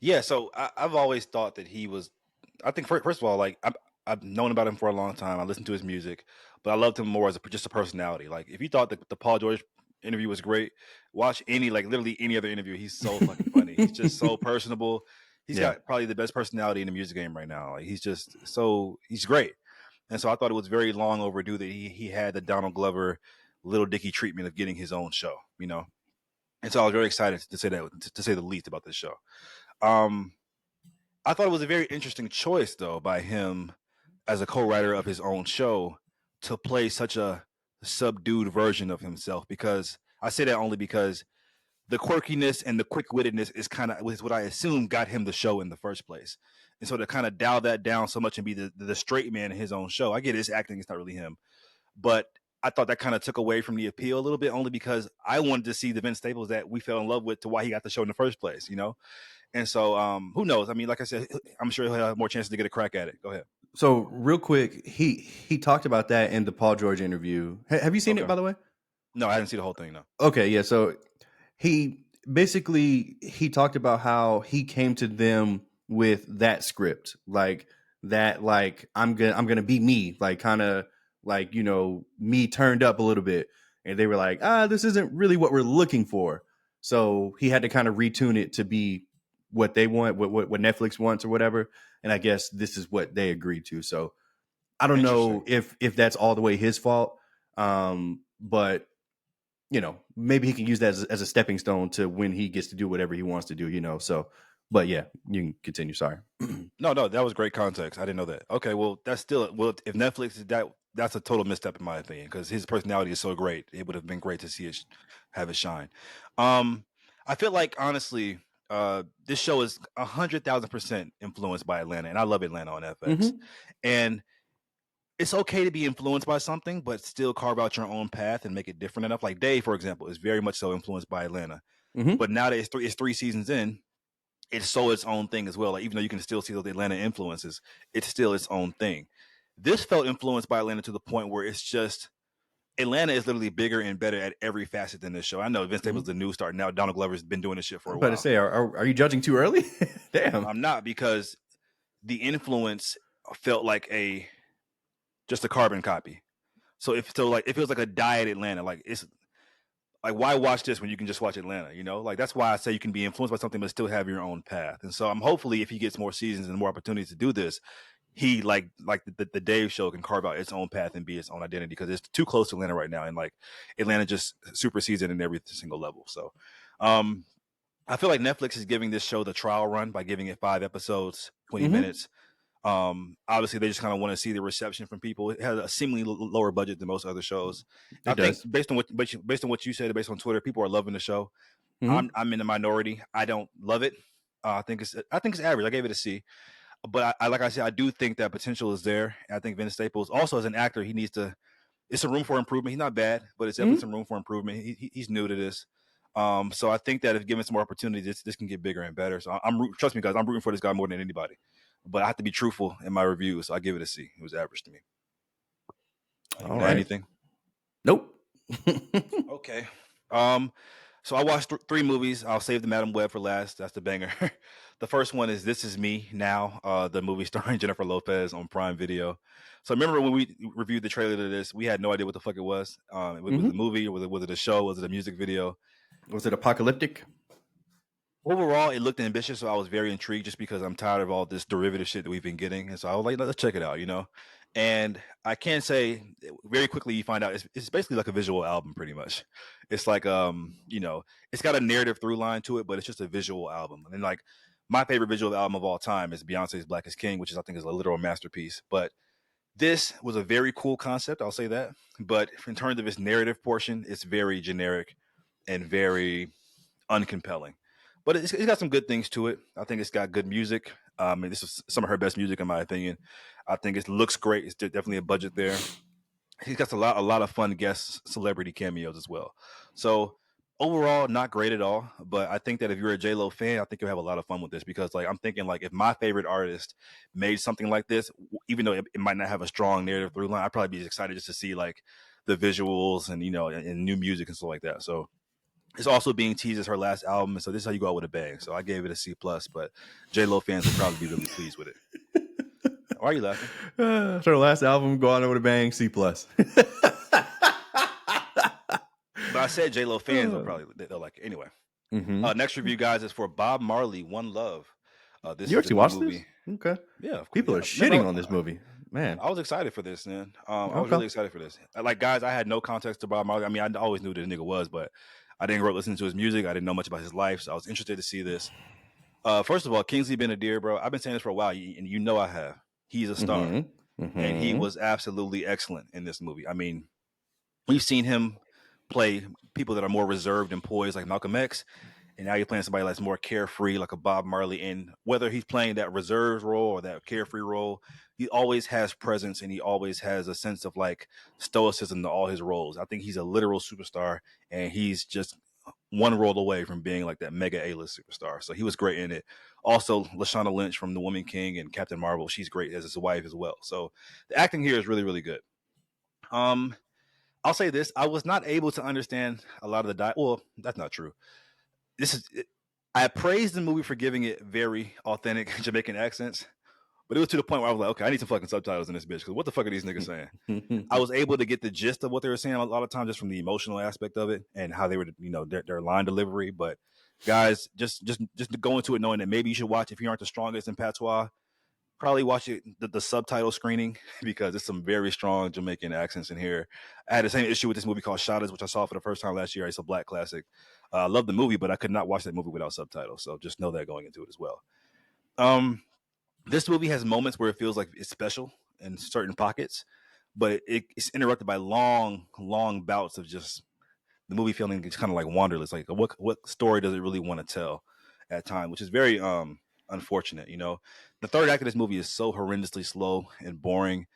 Yeah. So I've always thought that he was. I think first of all, like I've known about him for a long time. I listened to his music, but I loved him more as just a personality. Like if you thought the Paul George interview was great, watch any like literally any other interview. He's so fucking funny. He's just so personable. He's Yeah. got probably the best personality in the music game right now. Like he's great. And so I thought it was very long overdue that he had the Donald Glover, Little Dicky treatment of getting his own show. And so I was very excited to say that, to say the least, about this show. Um, I thought it was a very interesting choice, though, by him as a co-writer of his own show to play such a subdued version of himself. Because I say that only because the quirkiness and the quick-wittedness is kind of what I assume got him the show in the first place. And so to kind of dial that down so much and be the straight man in his own show, I get his acting; it's not really him, but I thought that kind of took away from the appeal a little bit, only because I wanted to see the Vince Staples that we fell in love with, to why he got the show in the first place. And so, who knows? I mean, like I said, I'm sure he'll have more chances to get a crack at it. Go ahead. So real quick, he talked about that in the Paul George interview. Have you seen it, Okay. by the way? No, I didn't see the whole thing. No. Okay, yeah. So he he talked about how he came to them with that script, like that, like I'm gonna be me, like kind of like me turned up a little bit, and they were like, this isn't really what we're looking for. So he had to kind of retune it to be what they want, what Netflix wants or whatever. And I guess this is what they agreed to. So I don't know Interesting. if that's all the way his fault, but maybe he can use that as a stepping stone to when he gets to do whatever he wants to do. So, but yeah, you can continue. Sorry. No, that was great context. I didn't know that. Okay, well, that's still if Netflix is that's a total misstep in my opinion, because his personality is so great. It would have been great to see it have it shine. Um, I feel like honestly, this show is 100,000% influenced by Atlanta, and I love Atlanta on FX. Mm-hmm. And it's okay to be influenced by something, but still carve out your own path and make it different enough. Like Dave, for example, is very much so influenced by Atlanta, Mm-hmm. but now that it's three seasons in, it's so its own thing as well. Like even though you can still see those Atlanta influences, it's still its own thing. This felt influenced by Atlanta to the point where it's just Atlanta is literally bigger and better at every facet than this show. I know Vince Mm-hmm. Staples is the new star now. Donald Glover's been doing this shit for I'm a about to while. say, are you judging too early? Damn. I'm not, because the influence felt like just a carbon copy. So like it feels like a diet Atlanta. Like it's like, why watch this when you can just watch Atlanta? Like that's why I say you can be influenced by something but still have your own path. And so I'm hopefully, if he gets more seasons and more opportunities to do this, he like the Dave show can carve out its own path and be its own identity, because it's too close to Atlanta right now, and like Atlanta just supersedes it in every single level. So um I feel like Netflix is giving this show the trial run by giving it 5 episodes, 20 Mm-hmm. minutes. Obviously they just kind of want to see the reception from people. It has a seemingly lower budget than most other shows. I It think does. based on what you said, based on Twitter, people are loving the show. Mm-hmm. I'm in the minority. I don't love it. I think it's average. I gave it a C. But I like I said, I do think that potential is there. And I think Vince Staples also, as an actor, he needs to. It's some room for improvement. He's not bad, but it's definitely Mm-hmm. some room for improvement. He's new to this. So I think that if given some more opportunities, this can get bigger and better. So trust me, guys, I'm rooting for this guy more than anybody. But I have to be truthful in my review, so I give it a C. It was average to me. You All want to add right. anything? Nope. Okay. So I watched 3 movies. I'll save the Madam Web for last. That's the banger. The first one is This Is Me Now, the movie starring Jennifer Lopez on Prime Video. So remember when we reviewed the trailer to this, we had no idea what the fuck it was. Was it Mm-hmm. a movie, or was it a show? Was it a music video? Was it apocalyptic? Overall, it looked ambitious, so I was very intrigued, just because I'm tired of all this derivative shit that we've been getting. And so I was like, let's check it out. And I can say very quickly, you find out it's basically like a visual album, pretty much. It's like, it's got a narrative through line to it, but it's just a visual album. And then, like, my favorite visual album of all time is Beyonce's Black is King, which I think is a literal masterpiece. But this was a very cool concept, I'll say that. But in terms of its narrative portion, it's very generic and very uncompelling. But it's got some good things to it. I think it's got good music. This is some of her best music, in my opinion. I think it looks great. It's definitely a budget there. He's got a lot of fun guest celebrity cameos as well. So overall, not great at all. But I think that if you're a J Lo fan, I think you'll have a lot of fun with this, because like I'm thinking, like, if my favorite artist made something like this, even though it might not have a strong narrative through line, I'd probably be excited just to see like the visuals and and new music and stuff like that. So it's also being teased as her last album, and so this is how you go out with a bang. So I gave it a C plus, but J-Lo fans will probably be really pleased with it. Why are you laughing? Her last album, Go On With a Bang, C plus. But I said J-Lo fans will probably they'll like it. Anyway. Next review, guys, is for Bob Marley, One Love. This You is the actually new watched this? movie. Okay. Yeah, of course. People Yeah, are remember shitting on this movie. Man. I was excited for this, man. I was Okay. really excited for this. Like, guys, I had no context to Bob Marley. I mean, I always knew who this nigga was, but I didn't grow up listening to his music. I didn't know much about his life, so I was interested to see this. First of all, Kingsley Ben-Adir, bro. I've been saying this for a while, and you know I have. He's a star, and he was absolutely excellent in this movie. I mean, we've seen him play people that are more reserved and poised, like Malcolm X, and now you're playing somebody that's more carefree, like a Bob Marley. And whether he's playing that reserved role or that carefree role, he always has presence and he always has a sense of like stoicism to all his roles. I think he's a literal superstar, and he's just one role away from being like that mega A-list superstar. So he was great in it. Also, Lashana Lynch from The Woman King and Captain Marvel, she's great as his wife as well. So the acting here is really, really good. I'll say this: I was not able to understand a lot of the Well, that's not true. This is I praised the movie for giving it very authentic Jamaican accents, but it was to the point where I was like, okay, I need some fucking subtitles in this bitch because what the fuck are these niggas saying? I was able to get the gist of what they were saying a lot of times just from the emotional aspect of it and how they were, their line delivery. But guys, just go into it knowing that maybe you should watch if you aren't the strongest in patois. Probably watch it the subtitle screening because there's some very strong Jamaican accents in here. I had the same issue with this movie called Shadows, which I saw for the first time last year. It's a black classic. I love the movie, but I could not watch that movie without subtitles. So just know that going into it as well. This movie has moments where it feels like it's special in certain pockets, but it's interrupted by long, long bouts of just the movie feeling it's kind of like wanderless. Like what story does it really want to tell at time, which is very unfortunate. The third act of this movie is so horrendously slow and boring.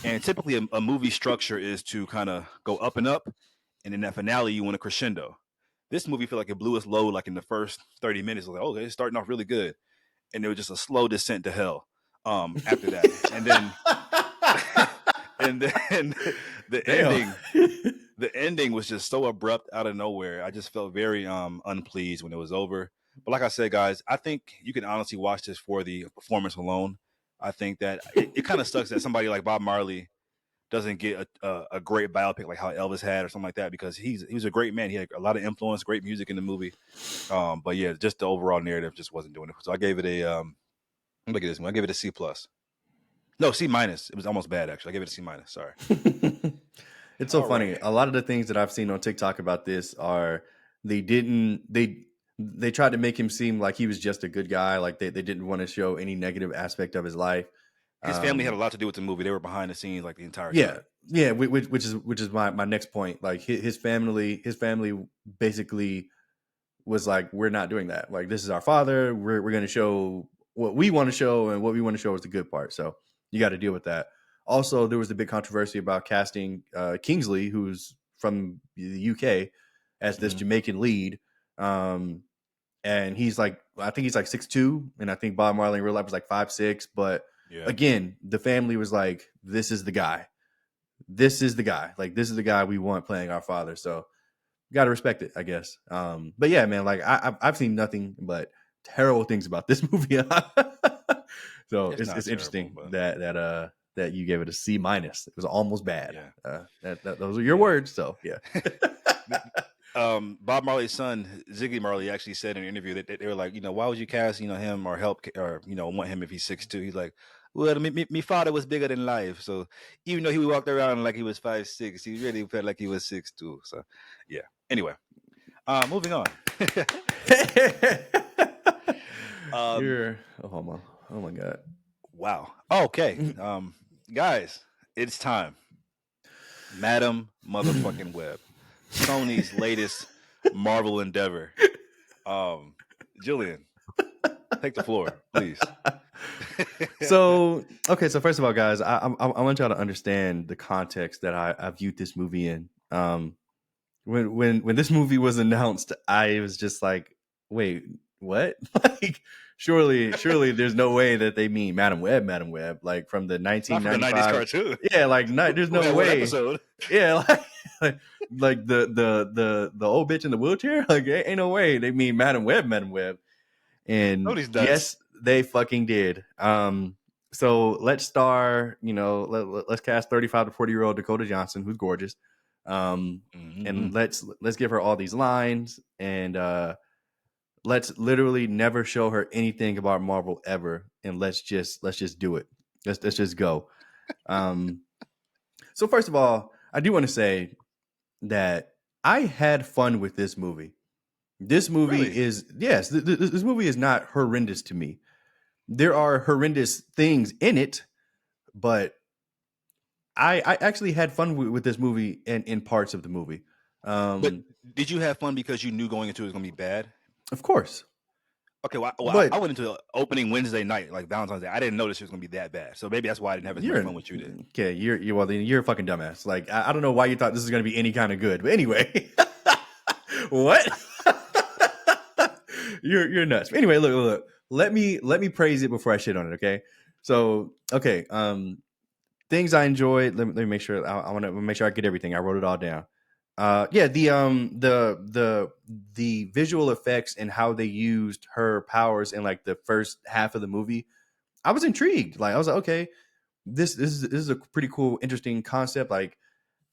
And typically a movie structure is to kind of go up and up, and in that finale you want a crescendo. This movie feel like it blew its load like in the first 30 minutes. Like, okay, it's starting off really good, and it was just a slow descent to hell after that. And then and then the Damn. ending was just so abrupt out of nowhere. I just felt very unpleased when it was over. But like I said, guys, I think you can honestly watch this for the performance alone. I think that it kind of sucks that somebody like Bob Marley doesn't get a great biopic like how Elvis had or something like that, because he was a great man. He had a lot of influence, great music in the movie. But yeah, just the overall narrative just wasn't doing it. So I gave it a look at this one. I gave it a C plus. No, C minus. It was almost bad actually. I gave it a C minus. Sorry. It's so All funny. right. A lot of the things that I've seen on TikTok about this are they tried to make him seem like he was just a good guy. Like they didn't want to show any negative aspect of his life. His family had a lot to do with the movie. They were behind the scenes like the entire Yeah, time. yeah. Which is my next point. Like his family basically was like, we're not doing that. Like this is our father. We're going to show what we want to show, and what we want to show is the good part. So you got to deal with that. Also, there was the big controversy about casting Kingsley, who's from the UK, as this Jamaican lead. And he's like, I think he's like 6'2", and I think Bob Marley in real life was like 5'6". But again, the family was like, this is the guy. This is the guy. Like this is the guy we want playing our father. So you got to respect it, I guess. But yeah, man, like I've seen nothing but terrible things about this movie. So it's interesting terrible, that you gave it a C minus. It was almost bad. Yeah. Those are your words. So yeah. Bob Marley's son, Ziggy Marley, actually said in an interview that they were like, why would you cast, him or help or, want him if he's 6'2"? He's like, well, me father was bigger than life. So even though he walked around like he was 5'6", he really felt like he was 6'2". So yeah. Anyway, moving on. Oh my God. Wow. Okay. Guys, it's time. Madam Motherfucking Web. Sony's latest Marvel endeavor. Julian, take the floor, please. So first of all, guys, I want y'all to understand the context that I viewed this movie in. When this movie was announced, I was just like, wait, what? Like surely, there's no way that they mean Madam Web, like from the Not from the '90s 1995. cartoon. Yeah, like there's We no had one way. episode. Yeah, like the old bitch in the wheelchair. Like ain't no way they mean Madam Web. And Nobody's nuts. yes, they fucking did. So let's star, let's cast 35 to 40-year-old Dakota Johnson, who's gorgeous. Mm-hmm. And let's give her all these lines, and let's literally never show her anything about Marvel ever, and let's just do it. Let's just go. So first of all, I do want to say that I had fun with this movie. This movie Really? is this movie is not horrendous to me. There are horrendous things in it, but I actually had fun with this movie and in parts of the movie. But did you have fun because you knew going into it was going to be bad? Of course, Okay, well, I but went into opening Wednesday night, like Valentine's Day. I didn't notice it was going to be that bad. So maybe that's why I didn't have as much fun with you did. okay. You're a fucking dumbass. Like I don't know why you thought this was going to be any kind of good, but anyway, what? You're nuts. But anyway, look. Let me praise it before I shit on it. Okay. So okay. Things I enjoyed. Let me make sure. I want to make sure I get everything. I wrote it all down. Yeah, the visual effects and how they used her powers in like the first half of the movie, I was intrigued. Like I was like, okay, this is a pretty cool, interesting concept. Like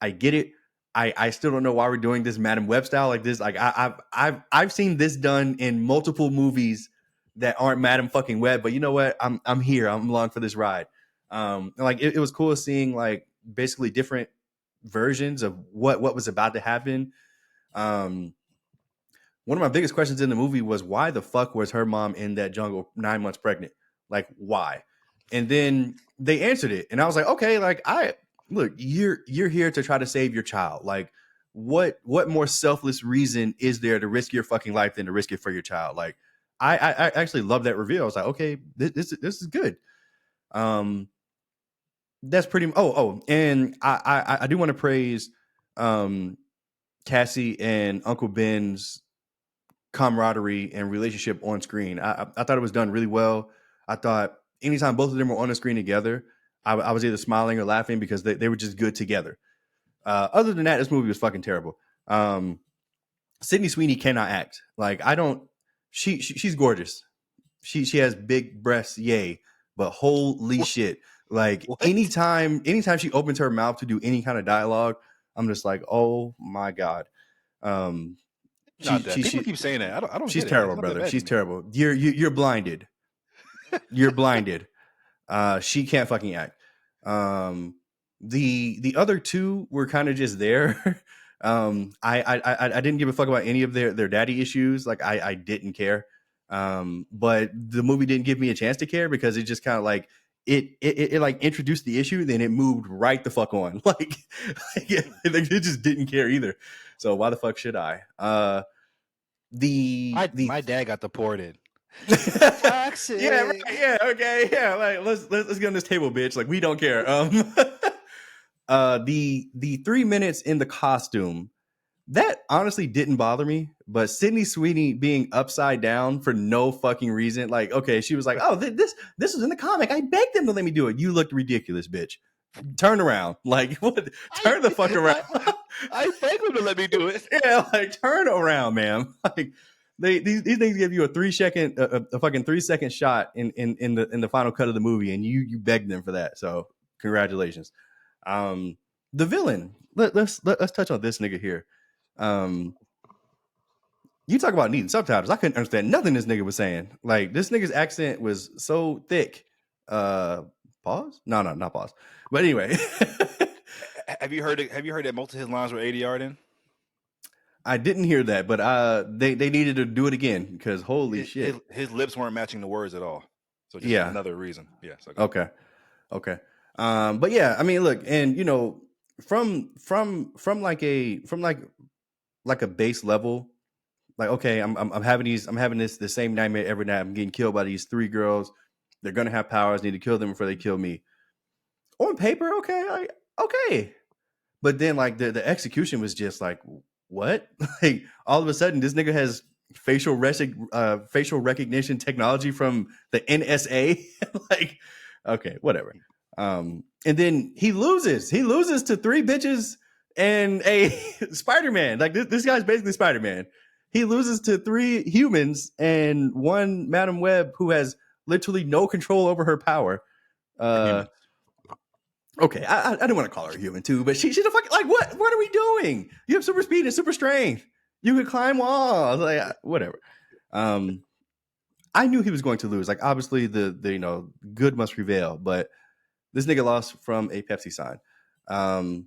I get it. I still don't know why we're doing this Madam Web style like this. Like I've seen this done in multiple movies that aren't Madam fucking Web. But you know what? I'm here. I'm along for this ride. Like it was cool seeing like basically different versions of what was about to happen. Um, One of my biggest questions in the movie was why the fuck was her mom in that jungle 9 months pregnant? Like why? And then they answered it, and I was like, okay, like you're here to try to save your child. Like what more selfless reason is there to risk your fucking life than to risk it for your child? Like I actually love that reveal. I was like, okay, this is good. Um, that's pretty. And I do want to praise um Cassie and Uncle Ben's camaraderie and relationship on screen. I thought it was done really well. I thought anytime both of them were on the screen together, I was either smiling or laughing because they were just good together. Other than that, this movie was fucking terrible. Sydney Sweeney cannot act. Like I don't. She's gorgeous. She has big breasts, yay. But holy shit, like What? anytime she opens her mouth to do any kind of dialogue, I'm just like, oh my god. Um, Not that. People keep saying that. I don't she's get it. terrible, It's not that brother. bad to She's me. terrible. You're blinded. You're blinded. She can't fucking act. The other two were kind of just there. I didn't give a fuck about any of their daddy issues. Like I didn't care. But the movie didn't give me a chance to care because it just kind of like it like introduced the issue, then it moved right the fuck on. It just didn't care either. So why the fuck should I? The My dad got deported. Toxic. Yeah, right. Yeah, okay. Yeah, like let's get on this table, bitch. Like we don't care. The 3 minutes in the costume, that honestly didn't bother me, but Sydney Sweeney being upside down for no fucking reason, like okay, she was like, "Oh, this was in the comic. I begged them to let me do it. You looked ridiculous, bitch. Turn around. Like what? Turn the fuck around." I begged them to let me do it. Yeah, like turn around, man. Like these things give you a 3-second a fucking 3-second shot in the final cut of the movie, and you begged them for that. So congratulations. The villain. Let's touch on this nigga here. You talk about needing subtitles. I couldn't understand nothing this nigga was saying. Like this nigga's accent was so thick. Pause? No, not pause. But anyway. Have you heard that most of his lines were ADR'd in? I didn't hear that, but they needed to do it again because holy shit. His lips weren't matching the words at all. So just Yeah. another reason. Yeah. So Okay. But yeah, I mean, look, and from like a base level, like okay, I'm having this the same nightmare every night. I'm getting killed by these 3 girls. They're gonna have powers. Need to kill them before they kill me. On paper, okay, okay. But then like the execution was just like what? Like all of a sudden, this nigga has facial recognition technology from the NSA. Like, okay, whatever. And then he loses to 3 bitches and a Spider-Man. Like this guy's basically Spider-Man. He loses to 3 humans and 1 Madam Web who has literally no control over her power. Humans. Okay, I didn't want to call her a human too, but she's a fucking, like, what are we doing? You have super speed and super strength. You can climb walls, like, whatever. I knew he was going to lose. Like, obviously the good must prevail, but this nigga lost from a Pepsi sign. Pepsi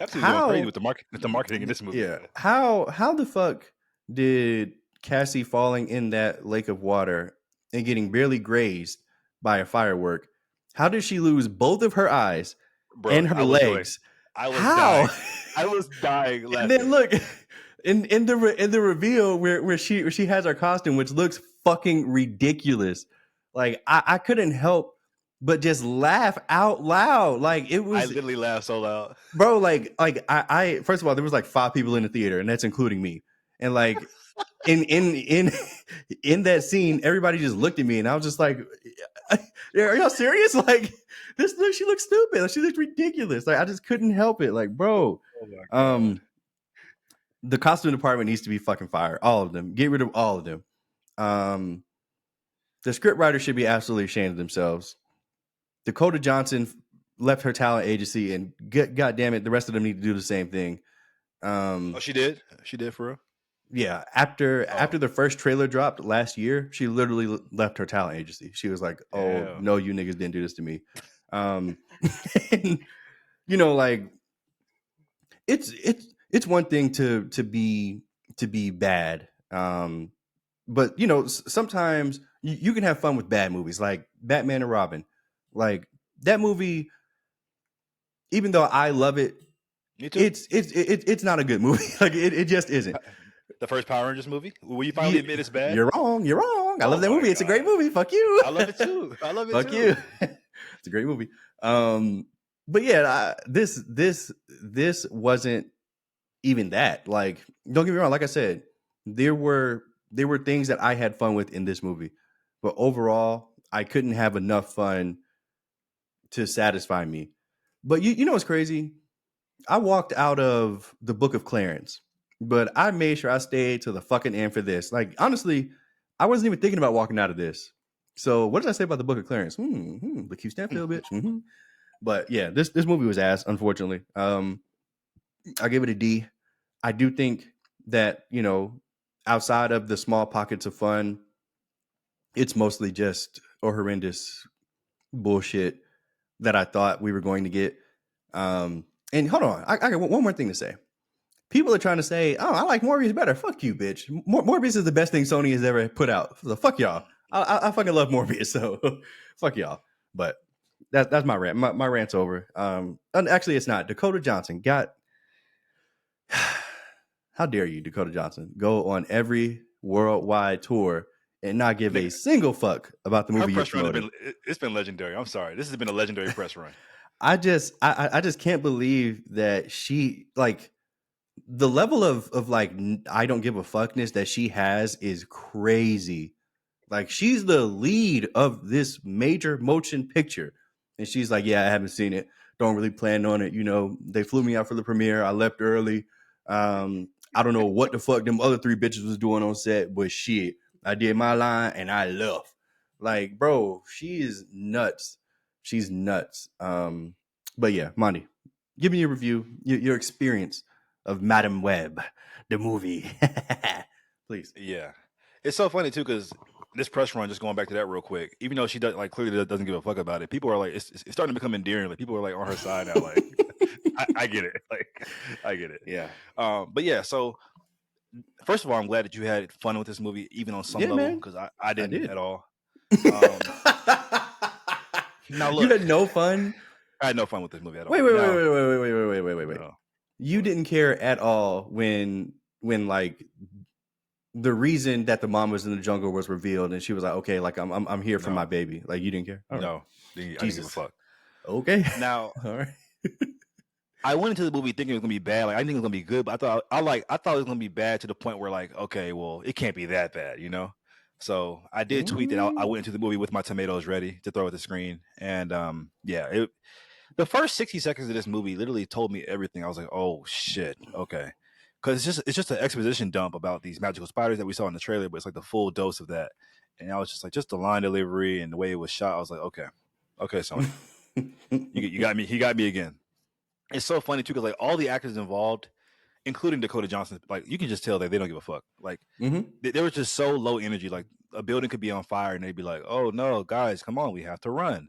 was going crazy with the marketing in this movie. Yeah. How the fuck did Cassie falling in that lake of water and getting barely grazed by a firework? How did she lose both of her eyes and her legs? I was dying laughing. And then look, in the reveal where she has her costume, which looks fucking ridiculous. Like I couldn't help but just laugh out loud. Like it was. I literally laughed so loud, bro. Like I first of all, there was like 5 people in the theater, and that's including me. And like in that scene, everybody just looked at me, and I was just like, "Are y'all serious? Like she looks stupid. Like, she looks ridiculous. Like I just couldn't help it. Like, bro, the costume department needs to be fucking fired. All of them. Get rid of all of them. The script writers should be absolutely ashamed of themselves. Dakota Johnson left her talent agency, and God damn it, the rest of them need to do the same thing. She did for real. Yeah, after the first trailer dropped last year, she literally left her talent agency. She was like, "Oh no, you niggas didn't do this to me." And, like it's one thing to be bad, but sometimes you can have fun with bad movies, like Batman and Robin. Like that movie, even though I love it, me too. It's not a good movie. Like it just isn't. The first Power Rangers movie? Will you finally admit it's bad? You're wrong. I love that movie. God. It's a great movie. Fuck you. I love it too. Fuck you. It's a great movie. But yeah, this wasn't even that. Like, don't get me wrong. Like I said, there were things that I had fun with in this movie, but overall, I couldn't have enough fun to satisfy me. But you know what's crazy? I walked out of the Book of Clarence, but I made sure I stayed to the fucking end for this. Like, honestly, I wasn't even thinking about walking out of this. So what did I say about the Book of Clarence? The Q Stanfield bitch. Mm-hmm. But yeah, this movie was ass, unfortunately. I give it a D. I do think that, outside of the small pockets of fun, it's mostly just a horrendous bullshit that I thought we were going to get. And hold on, I got one more thing to say. People are trying to say, "Oh, I like Morbius better." Fuck you, bitch. Morbius is the best thing Sony has ever put out. So fuck y'all. I fucking love Morbius, so fuck y'all. But that's my rant. My rant's over. And actually, it's not. Dakota Johnson got. How dare you, Dakota Johnson, go on every worldwide tour and not give a single fuck about the movie you're promoting? It's been legendary. I'm sorry. This has been a legendary press run. I just can't believe that she, like, the level of like, I don't give a fuckness that she has is crazy. Like, she's the lead of this major motion picture. And she's like, "Yeah, I haven't seen it. Don't really plan on it. They flew me out for the premiere. I left early. I don't know what the fuck them other 3 bitches was doing on set, but shit, I did my line and I left." Like, bro, she is nuts. She's nuts. But yeah, Monty, give me your review, your experience of Madam Web, the movie, please. Yeah, it's so funny too because this press run, just going back to that real quick, even though she clearly doesn't give a fuck about it, people are like, it's starting to become endearing. Like, people are like on her side now. Like, I get it. Like, I get it. Yeah. But yeah, so first of all, I'm glad that you had fun with this movie, even on some level, because I didn't at all. Now look, you had no fun. I had no fun with this movie at all. Wait. No. You didn't care at all when like the reason that the mom was in the jungle was revealed, and she was like, "Okay, like I'm here for my baby." Like, you didn't care? All no, right. I didn't give a fuck. Okay. Now, all right. I went into the movie thinking it was gonna be bad. Like I didn't think it was gonna be good, but I thought it was gonna be bad to the point where like, okay, well, it can't be that bad, you know. So I did tweet that I went into the movie with my tomatoes ready to throw at the screen, and the first 60 seconds of this movie literally told me everything. I was like, oh shit, okay, because it's just an exposition dump about these magical spiders that we saw in the trailer, but it's like the full dose of that, and I was just like, just the line delivery and the way it was shot. I was like, okay, Sony, you got me, he got me again. It's so funny too because like all the actors involved, including Dakota Johnson, like you can just tell that they don't give a fuck. Like they were just so low energy. Like a building could be on fire and they'd be like, "Oh no, guys, come on, we have to run."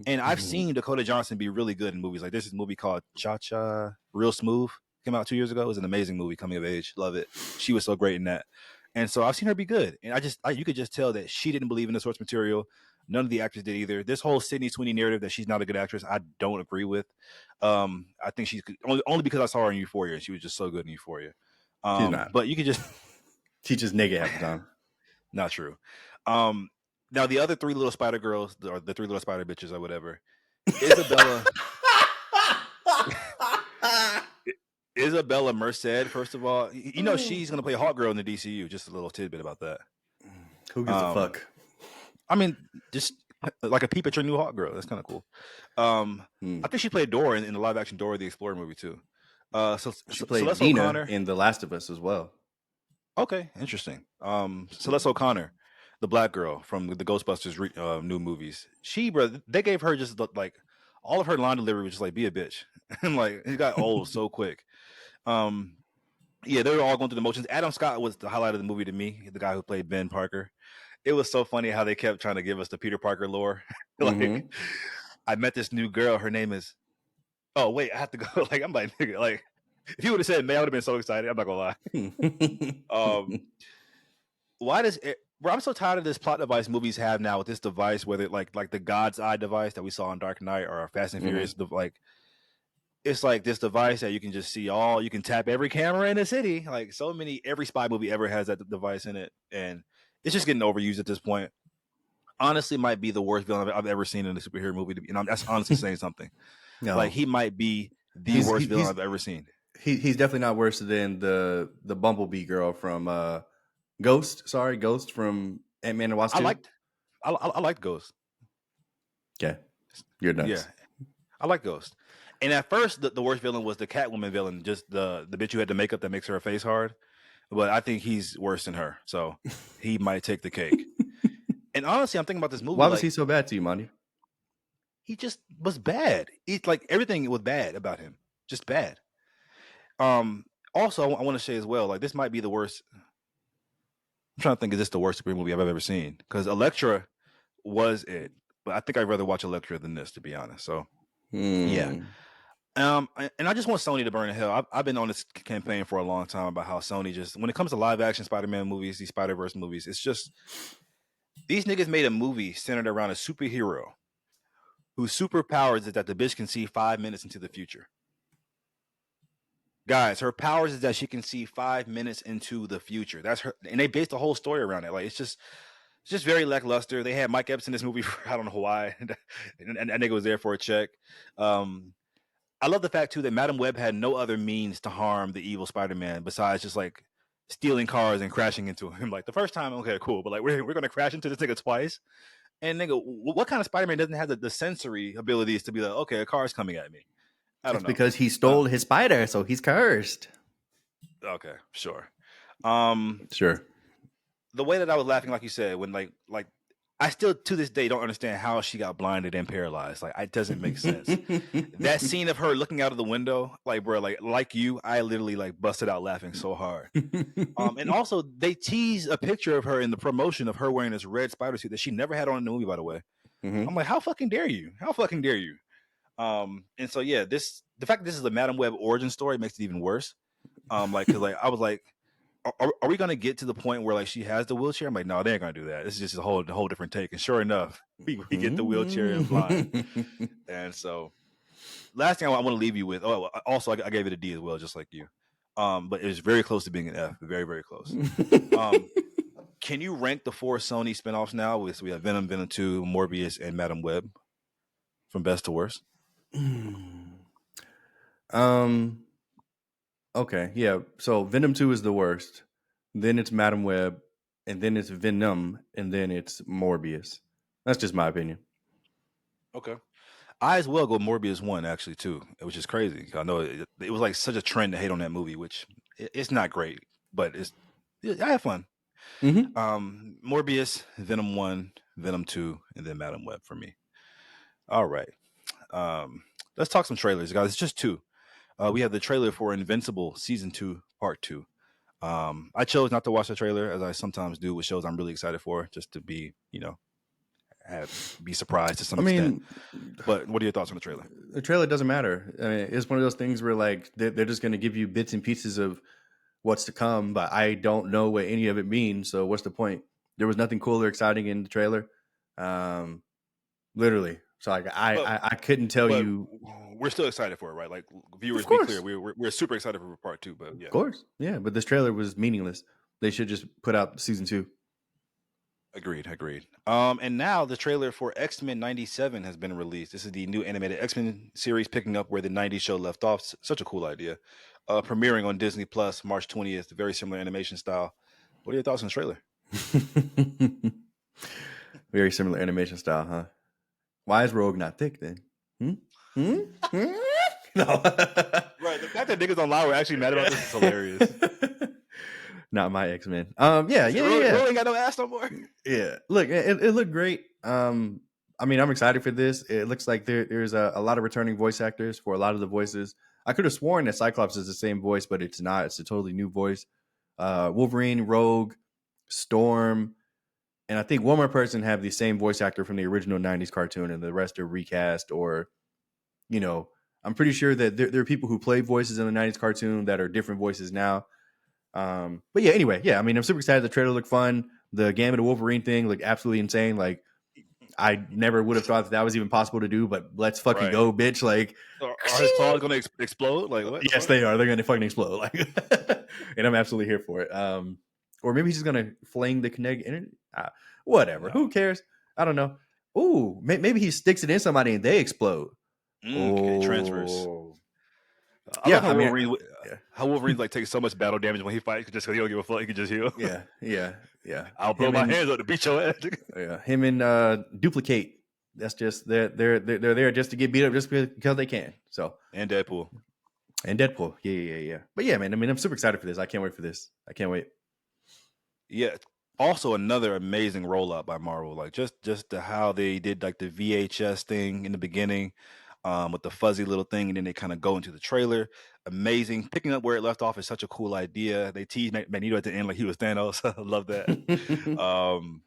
And I've seen Dakota Johnson be really good in movies. Like this is a movie called Cha Cha, Real Smooth, came out 2 years ago. It was an amazing movie, coming of age. Love it. She was so great in that. And so I've seen her be good. And you could just tell that she didn't believe in the source material. None of the actors did either. This whole Sydney Sweeney narrative that she's not a good actress, I don't agree with. I think she's only because I saw her in Euphoria and she was just so good in Euphoria. She's not. But you could just She's just naked half the time. not true. Now the other three little spider girls, or the three little spider bitches, or whatever, Isabella. Isabella Merced, first of all, you know she's gonna play Hawk Girl in the DCU. Just a little tidbit about that. Who gives a fuck? I mean, just like a peep at your new Hawk Girl. That's kind of cool. I think she played Dora in the live action Dora the Explorer movie too. So she played Celeste Dina O'Connor in The Last of Us as well. Okay, interesting. Celeste O'Connor, the black girl from the Ghostbusters new movies. They gave her just like all of her line delivery was just like be a bitch, and like it got old so quick. Yeah, they were all going through the motions. Adam Scott was the highlight of the movie to me, the guy who played Ben Parker. It was so funny how they kept trying to give us the Peter Parker lore. Like, I met this new girl. Her name is. Oh wait, I have to go. Like I'm like nigga. Like if you would have said May, I would have been so excited. I'm not gonna lie. Why does it? Bro, I'm so tired of this plot device movies have now with this device, whether like the God's Eye device that we saw in Dark Knight or Fast and Furious, like it's like this device that you can just see you can tap every camera in the city. Like every spy movie ever has that device in it, and it's just getting overused at this point. Honestly, might be the worst villain I've ever seen in a superhero movie. That's honestly saying something. No. Like he might be the worst villain I've ever seen. He's definitely not worse than the Bumblebee girl from Ghost from Ant-Man and Wasp 2. I liked Ghost. Okay, you're nuts. Yeah, I like Ghost. And at first, the worst villain was the Catwoman villain, just the bitch who had the makeup that makes her face hard. But I think he's worse than her, so he might take the cake. And honestly, I'm thinking about this movie. Why was he so bad to you, Monty? He just was bad. It's like everything was bad about him, just bad. Also, I want to say as well, like this might be the worst. I'm trying to think, is this the worst superhero movie I've ever seen? Because Elektra was it, but I think I'd rather watch Elektra than this, to be honest. So, yeah. And I just want Sony to burn in hell. I've been on this campaign for a long time about how Sony just, when it comes to live action Spider-Man movies, these Spider-Verse movies, it's just these niggas made a movie centered around a superhero whose superpowers is that the bitch can see 5 minutes into the future. Guys, her powers is that she can see 5 minutes into the future. That's her, and they based the whole story around it. Like it's just very lackluster. They had Mike Epps in this movie for I don't know why, and that nigga was there for a check. I love the fact too that Madam Web had no other means to harm the evil Spider-Man besides just like stealing cars and crashing into him. Like the first time, okay, cool, but like we're gonna crash into this nigga twice. And nigga, what kind of Spider-Man doesn't have the sensory abilities to be like, okay, a car's coming at me? I don't know. Because he stole his spider, so he's cursed. Okay, sure. Sure. The way that I was laughing, like you said, when like I still to this day don't understand how she got blinded and paralyzed. Like it doesn't make sense. That scene of her looking out of the window, like bro, like you, I literally like busted out laughing so hard. And also they tease a picture of her in the promotion of her wearing this red spider suit that she never had on in the movie, by the way. I'm like, how fucking dare you? How fucking dare you? And so yeah, the fact that this is a Madam Web origin story makes it even worse. Like, cause like I was like, are we gonna get to the point where like she has the wheelchair? I'm like, no, they ain't gonna do that. This is just a whole different take. And sure enough, we get the wheelchair and blind. And so, last thing I want to leave you with. Oh, also I gave it a D as well, just like you. But it was very close to being an F, very very close. Can you rank the 4 Sony spinoffs now? So we have Venom, Venom 2, Morbius, and Madam Web from best to worst. Um. Okay. Yeah. So Venom 2 is the worst. Then it's Madam Web, and then it's Venom, and then it's Morbius. That's just my opinion. Okay. I as well go Morbius 1 actually too, which is crazy. I know it was like such a trend to hate on that movie, which it's not great, but I have fun. Mm-hmm. Morbius, Venom 1, Venom 2, and then Madam Web for me. All right. Um, let's talk some trailers, guys. It's just two. We have the trailer for Invincible Season 2, Part 2. I chose not to watch the trailer as I sometimes do with shows I'm really excited for, just to be, be surprised to some I extent. mean, But what are your thoughts on the trailer? the trailer doesn't matter. I mean, it's one of those things where like they're just going to give you bits and pieces of what's to come, but I don't know what any of it means. So what's the point? There was nothing cool or exciting in the trailer, um, literally. So like But I couldn't tell but you. we're still excited for it, right? Like Of viewers, be clear, course, we're super excited for Part 2. But of yeah, course, yeah. But this trailer was meaningless. They should just put out season 2. agreed. And now the trailer for X-Men 97 has been released. This is the new animated X-Men series, picking up where the 90s show left off. Such a cool idea. Premiering on Disney Plus March 20th. Very similar animation style. What are your thoughts on the trailer? Very similar animation style, huh? Why is Rogue not thick then? Hmm? Hmm? Hmm? No. Right. The fact that niggas online were actually mad about this is hilarious. Not my X-Men. Yeah, Is it yeah, really, yeah, really ain't got no ass no more? yeah. Look, it looked great. I mean, I'm excited for this. It looks like there's a lot of returning voice actors for a lot of the voices. I could have sworn that Cyclops is the same voice, but it's not. It's a totally new voice. Wolverine, Rogue, Storm, and I think one more person have the same voice actor from the original '90s cartoon, and the rest are recast or, you know, I'm pretty sure that there are people who play voices in the '90s cartoon that are different voices now. But yeah, anyway, yeah, I mean, I'm super excited. The trailer looked fun. The Gambit of Wolverine thing looked absolutely insane. Like, I never would have thought that was even possible to do, but let's fucking Right. go, bitch. Like, Are his claws going to explode? Like, what the yes, fuck? they are. They're going to fucking explode. Like, and I'm absolutely here for it. Or maybe he's just going to fling the kinetic energy. Whatever. No. Who cares? I don't know. Ooh, maybe he sticks it in somebody and they explode. Okay, transfers. Oh, I love yeah. I mean, yeah, how Wolverine like takes so much battle damage when he fights just because he don't give a fuck. He can just heal. yeah. I'll blow Him my and hands up to beat your ass. duplicate. That's just they're there just to get beat up just because they can. So, And Deadpool. and Deadpool, yeah. But yeah, man. I mean, I'm super excited for this. I can't wait for this. I can't wait. Yeah. Also another amazing rollout by Marvel. Like just how they did like the VHS thing in the beginning, with the fuzzy little thing, and then they kind of go into the trailer. Amazing. Picking up where it left off is such a cool idea. They teased Magneto at the end like he was Thanos. I love that. Um,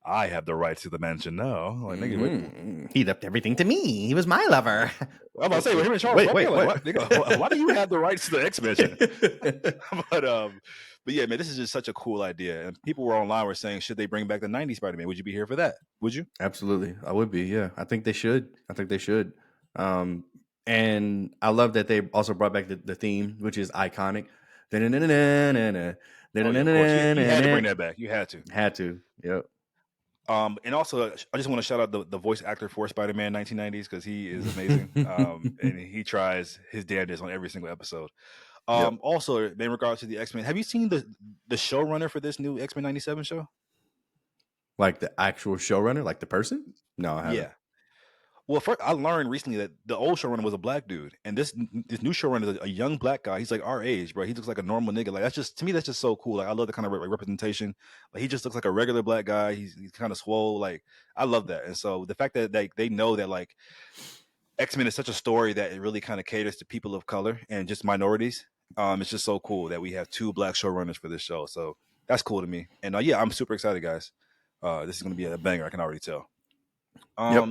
I have the rights to the mansion now. Like, nigga, what? He left everything to me. He was my lover. I'm about to say, well, him and Charles Wait, Xavier, like, what? what, nigga, why do you have the rights to the X Mansion? but but yeah, man, this is just such a cool idea. And people were online were saying, should they bring back the '90s Spider-Man? Would you be here for that? Would you? Absolutely, I would be. Yeah, I think they should. Um, and I love that they also brought back the theme, which is iconic. Oh yeah, of course. You had to bring that back. You had to. Had to. Yep. And also, I just want to shout out the voice actor for Spider-Man 1990s because he is amazing. And he tries his damnedest on every single episode. Yep. Also, in regards to the X-Men, have you seen the showrunner for this new X-Men 97 show? Like the actual showrunner, like the person? No, I haven't. Yeah. Well, first, I learned recently that the old showrunner was a black dude, and this new showrunner is a young black guy. He's like our age, bro. He looks like a normal nigga. Like that's just to me, that's just so cool. Like I love the kind of representation. Like he just looks like a regular black guy. He's kind of swole. Like I love that. And so the fact that they know that like X-Men is such a story that it really kind of caters to people of color and just minorities. It's just so cool that we have two black showrunners for this show. So that's cool to me. And yeah, I'm super excited, guys. This is going to be a banger. I can already tell. Yep.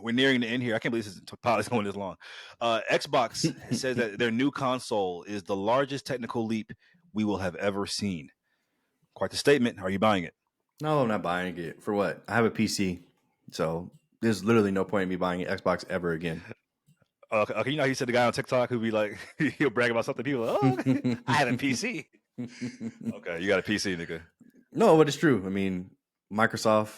We're nearing the end here. I can't believe this is going this long. Xbox says that their new console is the largest technical leap we will have ever seen. Quite the statement. Are you buying it? No, I'm not buying it. For what? I have a PC, so there's literally no point in me buying an Xbox ever again. Okay, you know, he said the guy on TikTok who be like, he'll brag about something. People, like, oh, I have a PC. Okay, you got a PC, nigga. No, but it's true. I mean, Microsoft.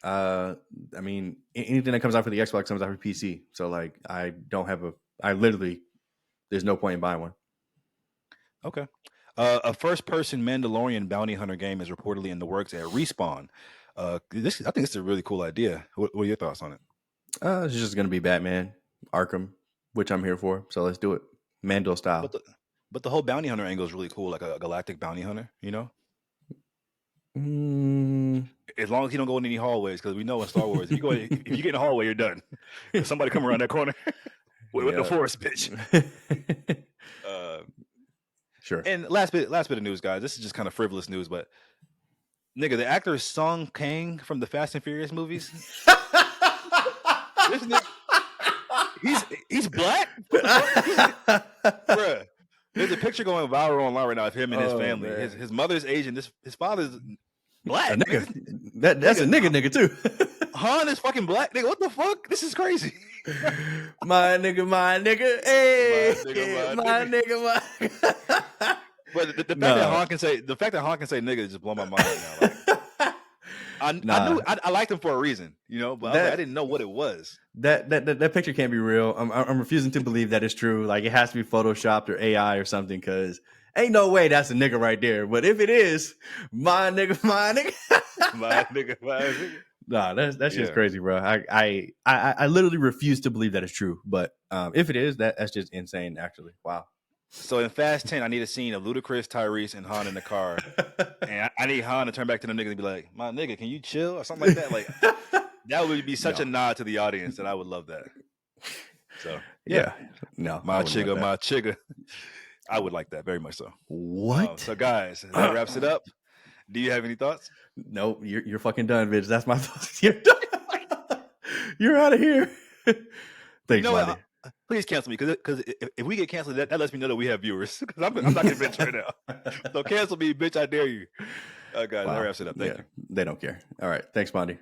I mean, anything that comes out for the Xbox comes out for PC. So like, I don't have a. I literally there's no point in buying one. Okay. A first-person Mandalorian bounty hunter game is reportedly in the works at Respawn. I think this is a really cool idea. What are your thoughts on it? It's just going to be Batman, Arkham, which I'm here for. So let's do it, Mando style. But the whole bounty hunter angle is really cool, like a galactic bounty hunter. You know, as long as you don't go in any hallways, because we know in Star Wars, if you get in a hallway, you're done. Somebody come around that corner with the force pitch. Sure. And last bit of news, guys. This is just kind of frivolous news, but nigga, the actor Song Kang from the Fast and Furious movies. This nigga, he's black. Bruh, there's a picture going viral online right now of him and his family. His mother's Asian. His father's black. A nigga. That's a nigga too. Han is fucking black, nigga. What the fuck? This is crazy. My nigga. Hey, my nigga. But the fact that Han can say nigga just blow my mind right now. Like, I knew I liked him for a reason, you know, but I didn't know what it was. That picture can't be real. I'm refusing to believe that it's true. Like, it has to be photoshopped or AI or something, because ain't no way that's a nigga right there. But if it is, my nigga. my nigga. Nah, that shit's crazy, bro. I literally refuse to believe that it's true. But if it is, that's just insane, actually. Wow. So in Fast 10, I need a scene of Ludacris, Tyrese, and Han in the car. And I need Han to turn back to them niggas and be like, my nigga, can you chill? Or something like that. Like, that would be such a nod to the audience, and I would love that. So, yeah. No. My chigga. I would like that very much so. What? So, guys, that wraps it up. Do you have any thoughts? Nope. You're fucking done, bitch. That's my thoughts. You're done. You're out of here. Thanks, Monty. Please cancel me, because if we get canceled, that lets me know that we have viewers. Because I'm not convinced right now. So cancel me, bitch. I dare you. Guys, that wraps it up. Thank you. They don't care. All right. Thanks, Monty.